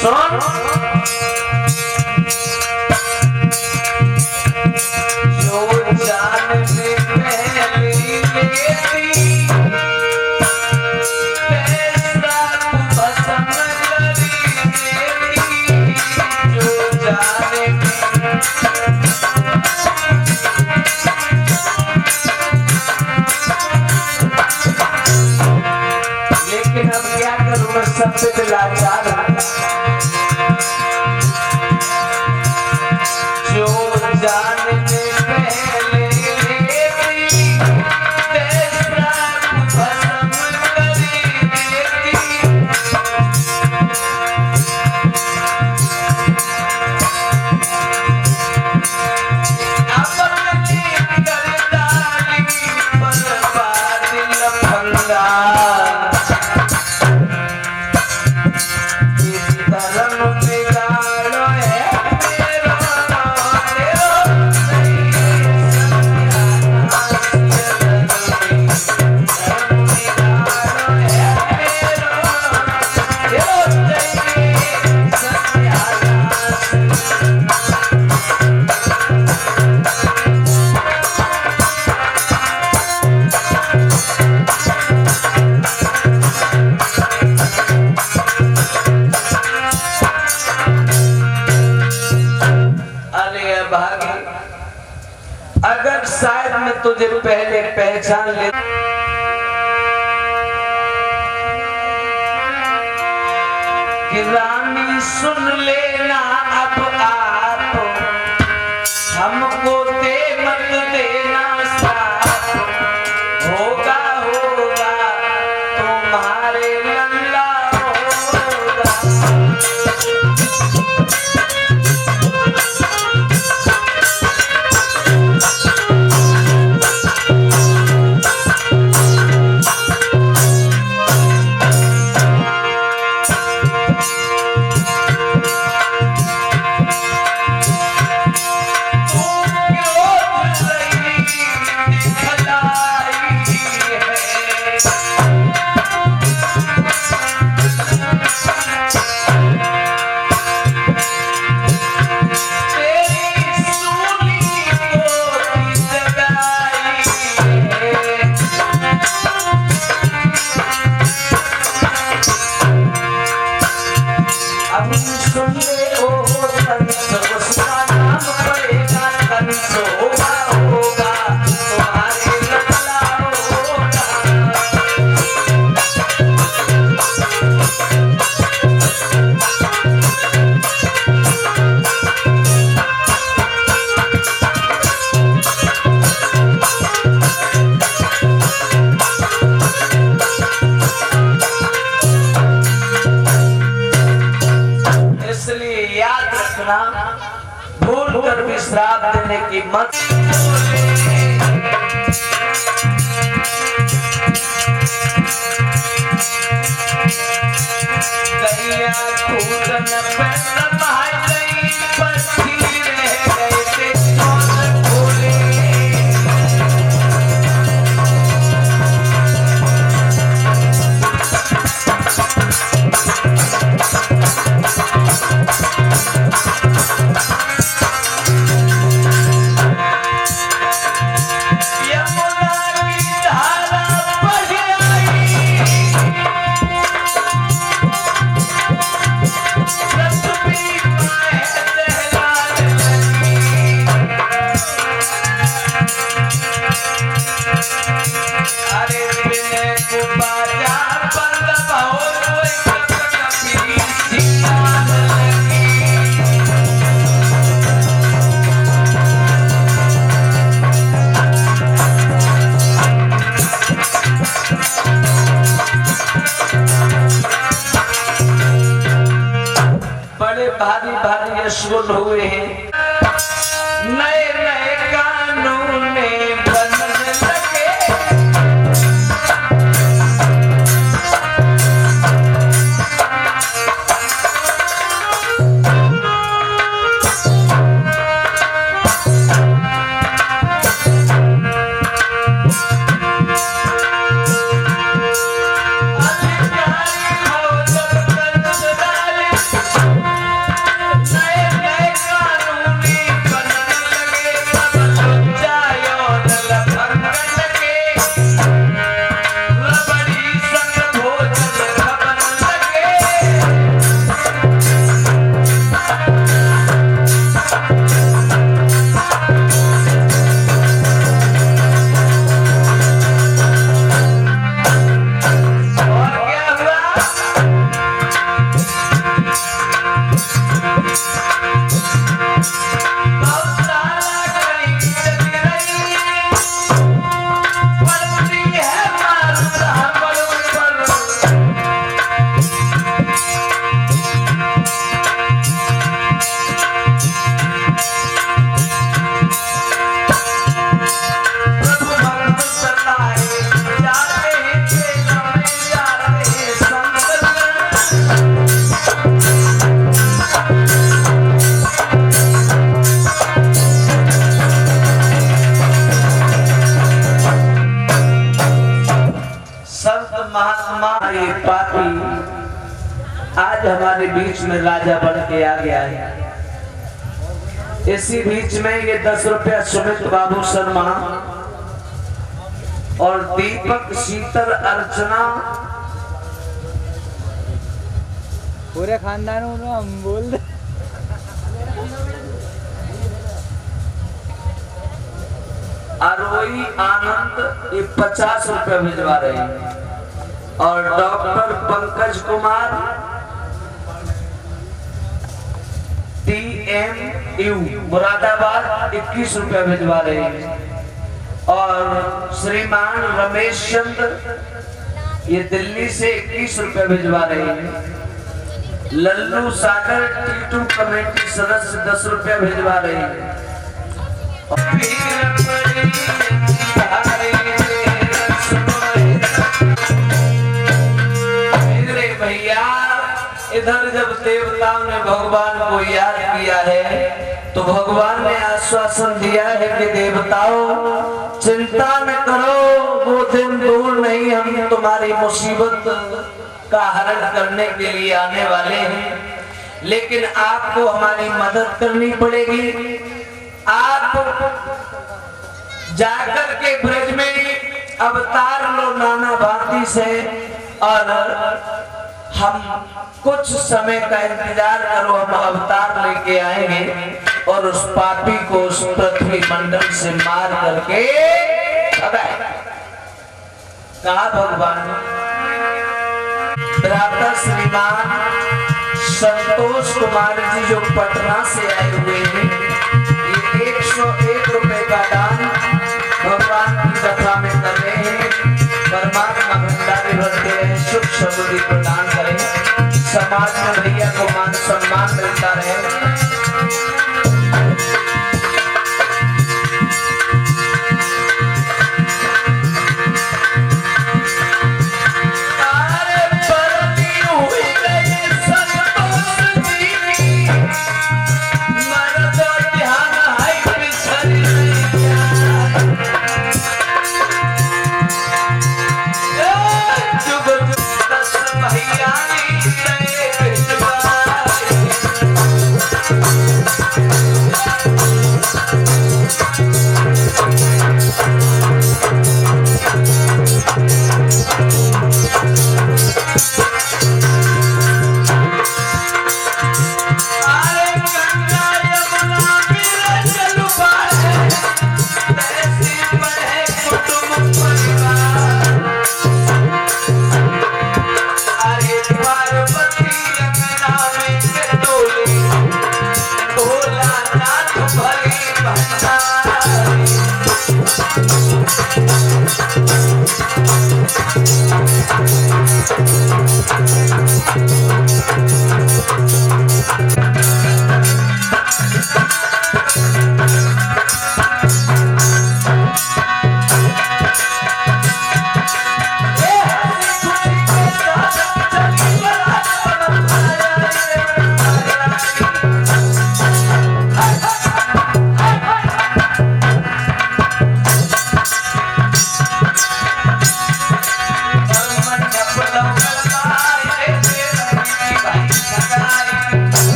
Speaker 3: सुन जो जान से पहले लेती पैसा पसंद करी देती जो जाने लेकिन अब क्या करूं मैं सबसे लाचार जो जाने पहले लेती पैसा पसंद करी देती अपनी करताली बर्बाद लफंगा अगर शायद मैं तुझे पहले पहचान ले कि रानी सुन लेना अब आप हमको दे मत देना साथ होगा होगा तुम्हारे लल्ला होगा भूल कर भी श्राप देने की मत गैया कूदन पैदल भाई गई पथी रह गए थे कौन भूले भारी भारी अश्रुल हुए हैं नए नए कानून बनने लगे अधिकारी हो जब कंस डाले महात्मा ये पापी आज हमारे बीच में राजा बन के आ गया है। इसी बीच में ये 10 रुपया सुमित बाबू शर्मा और दीपक शीतल अर्चना
Speaker 4: पूरे खानदान हम बोल दे।
Speaker 3: आरोही आनंद ये 50 रुपया भिजवा रहे हैं और डॉक्टर पंकज कुमार TMU मुरादाबाद 21 रुपया भिजवा रहे हैं और श्रीमान रमेश चंद्र ये दिल्ली से 21 रुपया भिजवा रहे हैं। लल्लू सागर T2 कमेटी सदस्य 10 रुपया भिजवा रहे हैं। भैया इधर जब देवताओं ने भगवान को याद किया है तो भगवान ने आश्वासन दिया है कि देवताओं चिंता न करो, वो दिन दूर नहीं, हम तुम्हारी मुसीबत का हरण करने के लिए आने वाले हैं, लेकिन आपको हमारी मदद करनी पड़ेगी। आप जाकर के ब्रज में अवतार लो नाना भांति से और हम कुछ समय का इंतजार करो, हम अवतार लेके आएंगे और उस पापी को उस पृथ्वी मंडल से मार करके कहा भगवान भ्राता श्रीमान संतोष कुमार जी जो पटना से आए हुए हैं, ये 101 रुपए का दान भगवान की कथा में कर रहे हैं। परमात्मा भंडारी भरते रहे, सुख समृद्धि प्रदान करें, समाज में भैया को मान सम्मान मिलता रहे।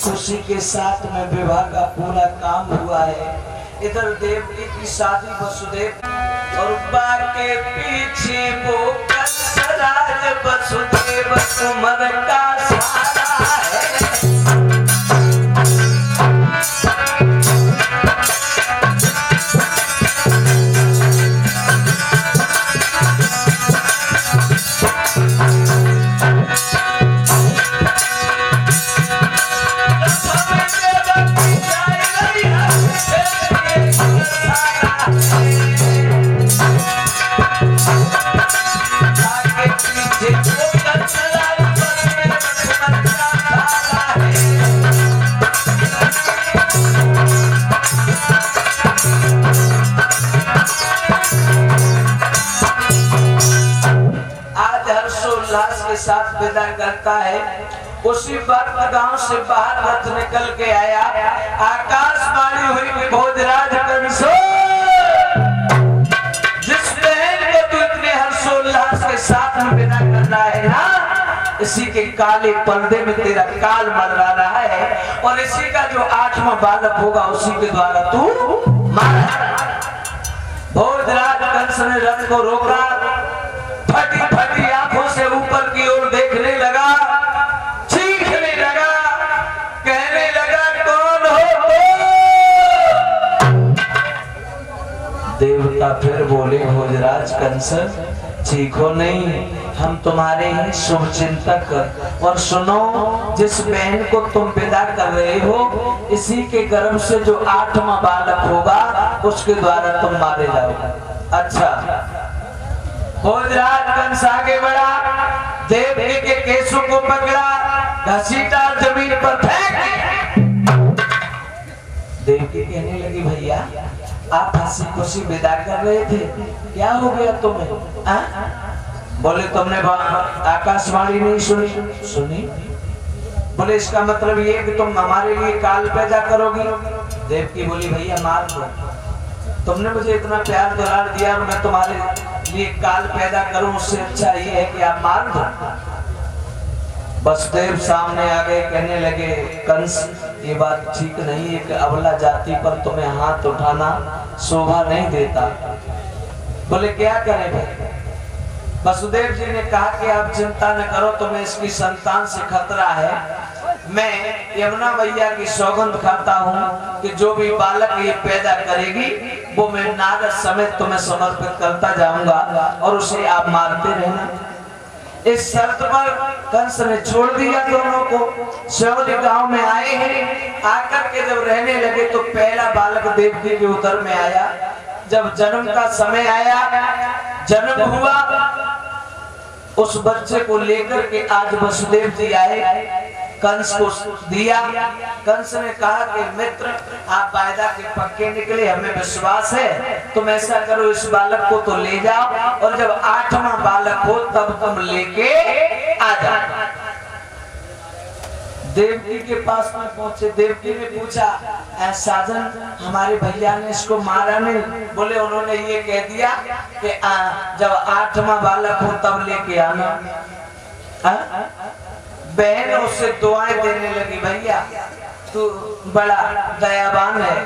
Speaker 3: खुशी के साथ में विवाह का पूरा काम हुआ है। इधर देवकी की शादी वसुदेव और बा के पीछे वो कंसराज वसुदेव कुमार का सहारा है। विदा करता है। उसी वक्त गांव से बाहर रथ निकल के आया, आकाशवाणी हुई कि भोजराज कंसो, जिस बहन को तू इतने हर्षोल्लास के साथ में विदा कर रहा है ना, इसी के काले पर्दे में तेरा काल मंडरा रहा है, और इसी का जो 8वां बालक होगा उसी के द्वारा तू मारा। भोजराज कंस ने रथ को रोका, फटी फटी आंखों से ऊपर की ओर देखने लगा, चीखने लगा, कहने लगा कौन हो तो? देवता फिर बोले भोजराज कंस, चीखो नहीं, हम तुम्हारे ही शुभ चिंतक, और सुनो, जिस बहन को तुम विदा कर रहे हो इसी के गर्भ से जो 8वां बालक होगा उसके द्वारा तुम मारे जाओगे। अच्छा, भोजराज कंस आगे बढ़ा, देवकी के केसों को पकड़ा, घसीटा, जमीन पर फेंक। देवकी कहने लगी भैया आप हंसी खुशी विदा कर रहे थे, क्या हो गया तुम्हें? बोले तुमने आकाशवाणी नहीं सुनी? सुनी। बोले इसका मतलब ये कि तुम हमारे लिए काल पैदा करोगी? देवकी बोली भैया मार दो, तुमने मुझे इतना प्यार दुलार दिया और मैं तुम्हारे लिए काल पैदा करूं, उससे अच्छा ये है कि आप मार दो। वसुदेव सामने आ गए, कहने लगे कंस ये बात ठीक नहीं है कि अबला जाति पर तुम्हें हाथ उठाना शोभा नहीं देता। बोले क्या करें भाई? वसुदेव जी ने कहा कि आप चिंता न करो, तुम्हें इसकी संतान से खतरा है। मैं यमुना मैया की सौगंध खाता हूँ कि जो भी बालक ये पैदा करेगी वो मैं नारद समेत तुम्हें समर्पित करता जाऊंगा और उसे आप मारते रहना। इस शर्त पर कंस ने छोड़ दिया दोनों को। श्योली गांव में आए हैं, आकर के जब रहने लगे तो पहला बालक देवकी के उदर में आया। जब जन्म का समय आया, जन्म हुआ, उस बच्चे को लेकर के आज वसुदेव जी आए, कंस को दिया। कंस ने कहा कि मित्र आप वायदा के पक्के निकले, हमें विश्वास है, तुम ऐसा करो इस बालक को तो ले जाओ और जब 8वां बालक हो तब तुम लेके आ जाओ। देवकी के पास में पहुंचे, देवकी ने पूछा साजन हमारे भैया ने इसको मारा नहीं? बोले उन्होंने ये कह दिया कि जब 8वां बालक हो तब लेके आना। बहन उससे दुआएं देने लगी, भैया तू बड़ा दयावान है,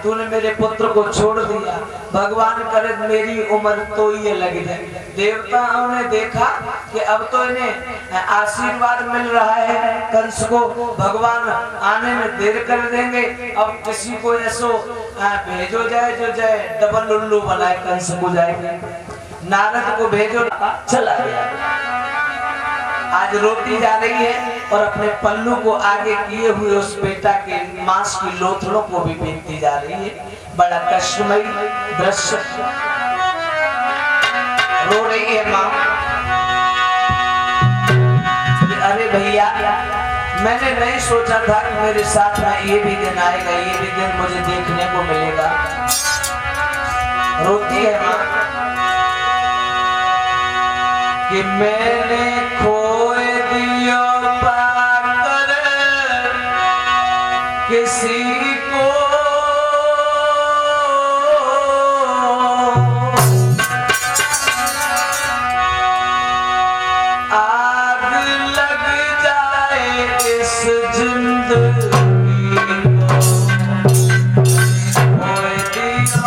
Speaker 3: तूने मेरे पुत्र को छोड़ दिया, भगवान करे मेरी उम्र तो ये लगी है। देवताओं ने देखा कि अब तो इन्हें आशीर्वाद मिल रहा है, कंस को भगवान आने में देर कर देंगे, अब किसी को ऐसो भेजो जाए जो जाए डबल उल्लू बनाए, कंस को जाएंगे। नारद को भेजो, चला गया। आज रोटी जा रही है और अपने पल्लू को आगे किए हुए उस बेटा के मांस की लोथड़ों को भी बेचती जा रही है। बड़ा कष्टमयी दृश्य। रो रही है माँ, अरे भैया मैंने नहीं सोचा था कि मेरे साथ में ये भी दिन आएगा, ये भी दिन मुझे देखने को मिलेगा। रोती है माँ कि मैंने खोए दियो पाकर किसी को, आग लग जाए इस जिंदगी को, खोए दियो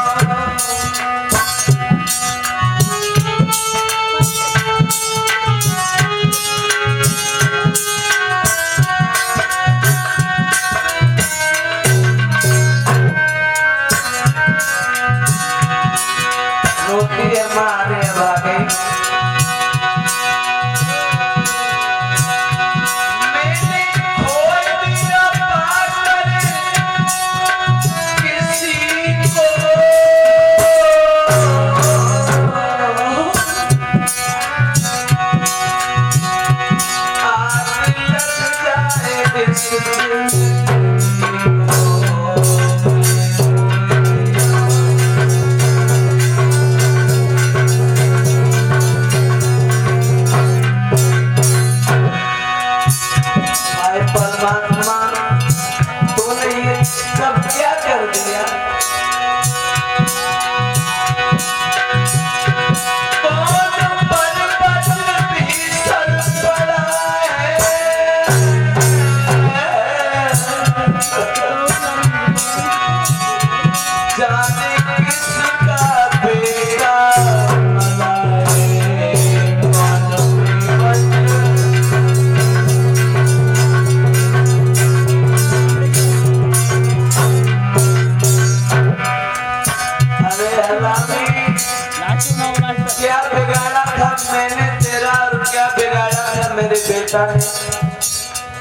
Speaker 3: बेटा है,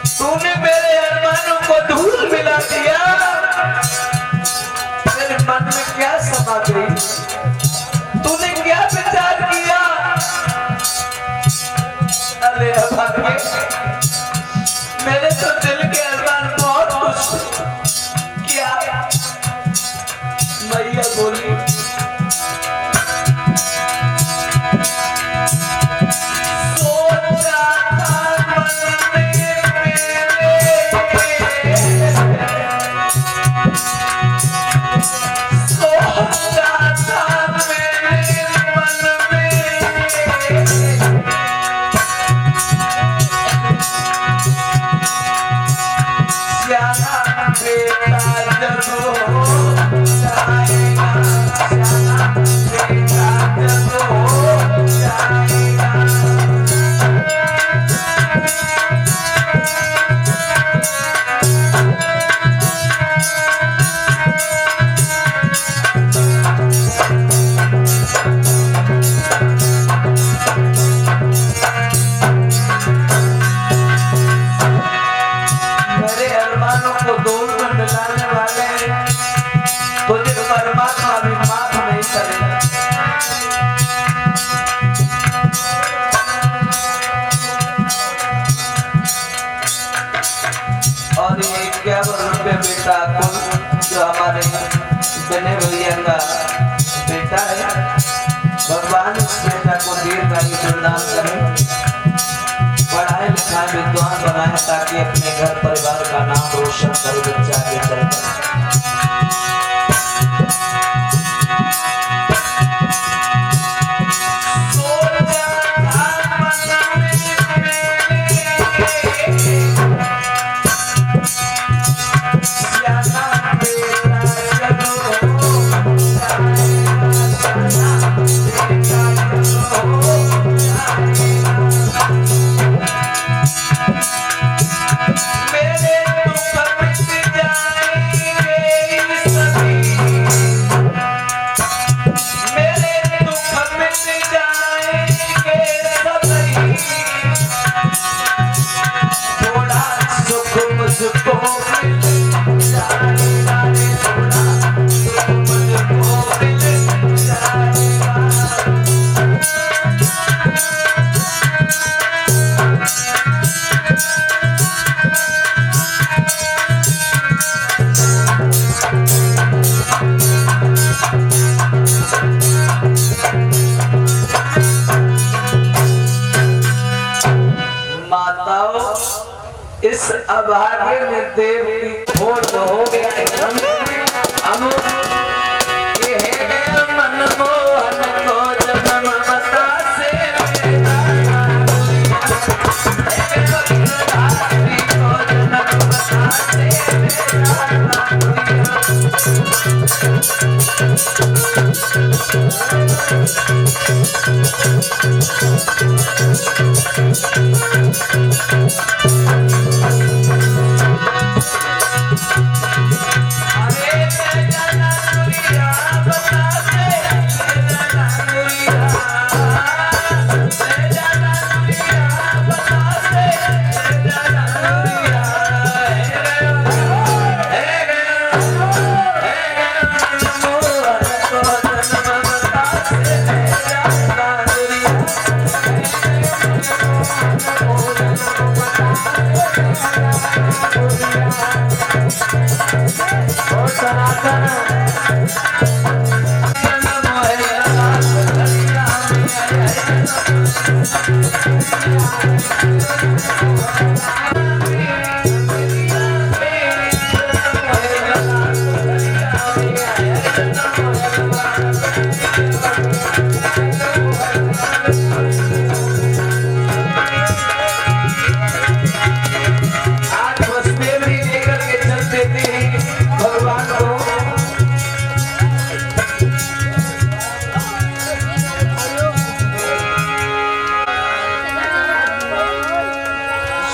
Speaker 3: तूने मेरे अरमानों को धूल मिला दिया। मेरे मन में क्या समा गई, तूने क्या विचार किया? अरे भाग्य, मेरे तो दिल के अरमान बहुत खुश किया। मैया बोली, और ये 51 रुपये बेटा कुल जो हमारे बने भैया का बेटा है, भगवान इस बेटा को दीर्घायु प्रदान करें, पढ़ाए लिखाए विद्वान बनाए ताकि अपने घर परिवार का नाम रोशन करे, बच्चा आगे चलकर। इस अभागे में देव की खोज हो गया एकदम ये है मनमोहन को जन्म मता से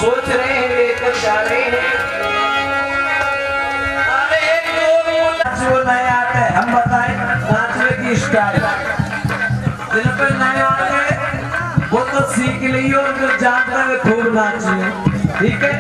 Speaker 3: सोच रहे हैं लेकर जा रहे हैं। जो नए आते हैं हम बताएं नाचने की स्टाइल, जिन पे नए आते हैं वो तो सीख के लिए और जो जानता है खूब नाचिए, ठीक है?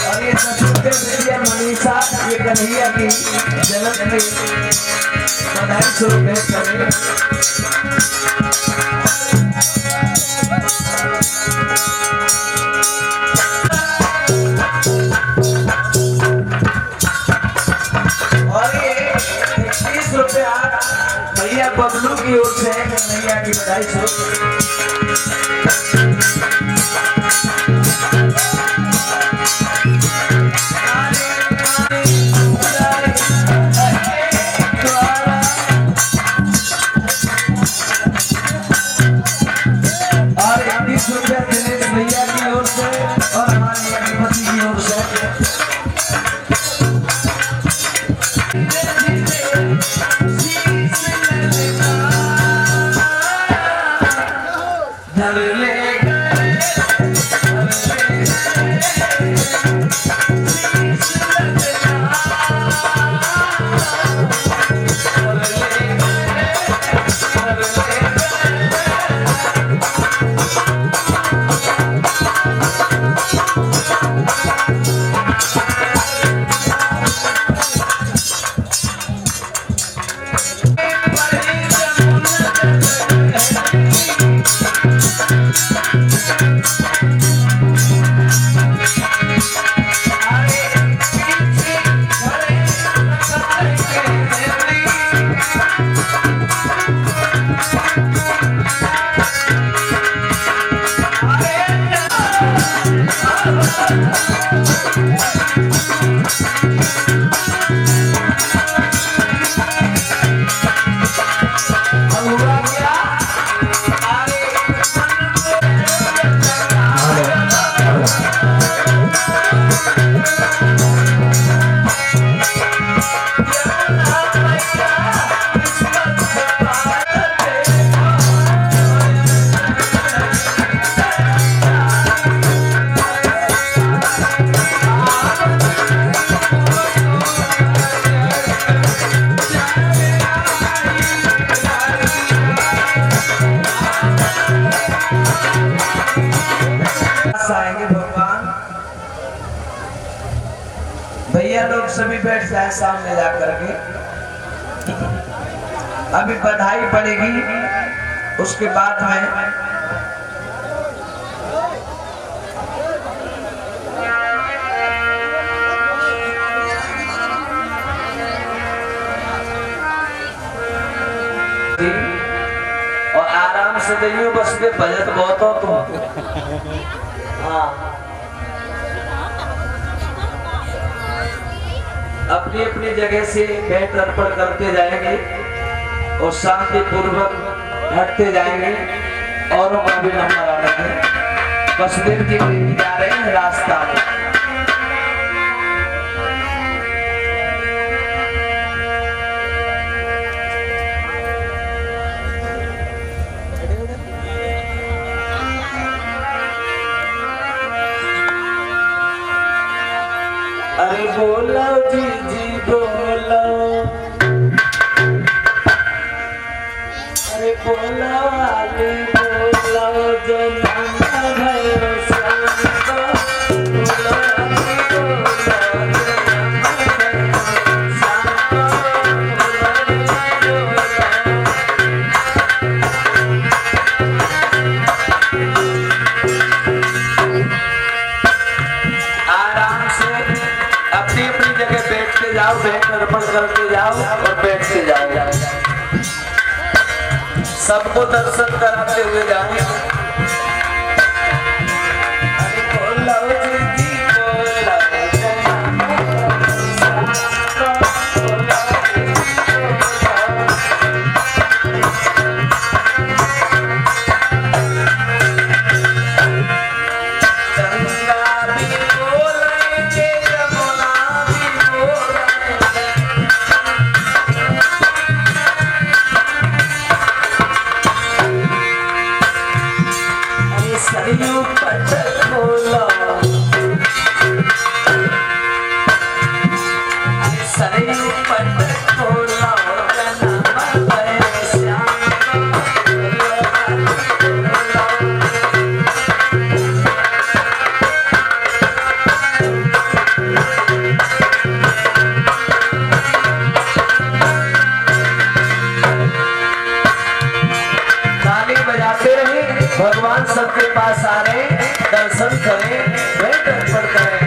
Speaker 3: और ये मनीषा ये कन्हैया की जन्म में बधाई स्वरूप भेंट करेंगे। और ये 21 रुपया भैया बबलू की ओर से कन्हैया की बधाई स्वरूप। भैया की ओर से और हमारी अभिमति की ओर से आएंगे भगवान। भैया लोग सभी बैठ जाए सामने जा करके। अभी बधाई पड़ेगी, उसके बाद में और आराम से दैयो बस के बजट बहुत हो तुम। अपनी अपनी जगह से भेंट अर्पण करते जाएंगे और शांति पूर्वक हटते जाएंगे और भी नंबर आ रहे हैं। बस दिन की जा रहे हैं रास्ता में। अरे बोलो जी जी बोलो, अरे बोलो आले बोलो जो नाना भयो शांतो, बोलो आले बोलो जो नाना भयो शांतो, आराम से अपनी अपनी जगह बैठ के जाओ, भेंट अर्पण करके जाओ और बैठ के जाओ। सबको दर्शन कराते हुए जाएंगे। अरे बोलो जी बोलो, बोलो भगवान सबके पास आ रहे, दर्शन करें, भेंट अर्पण करें।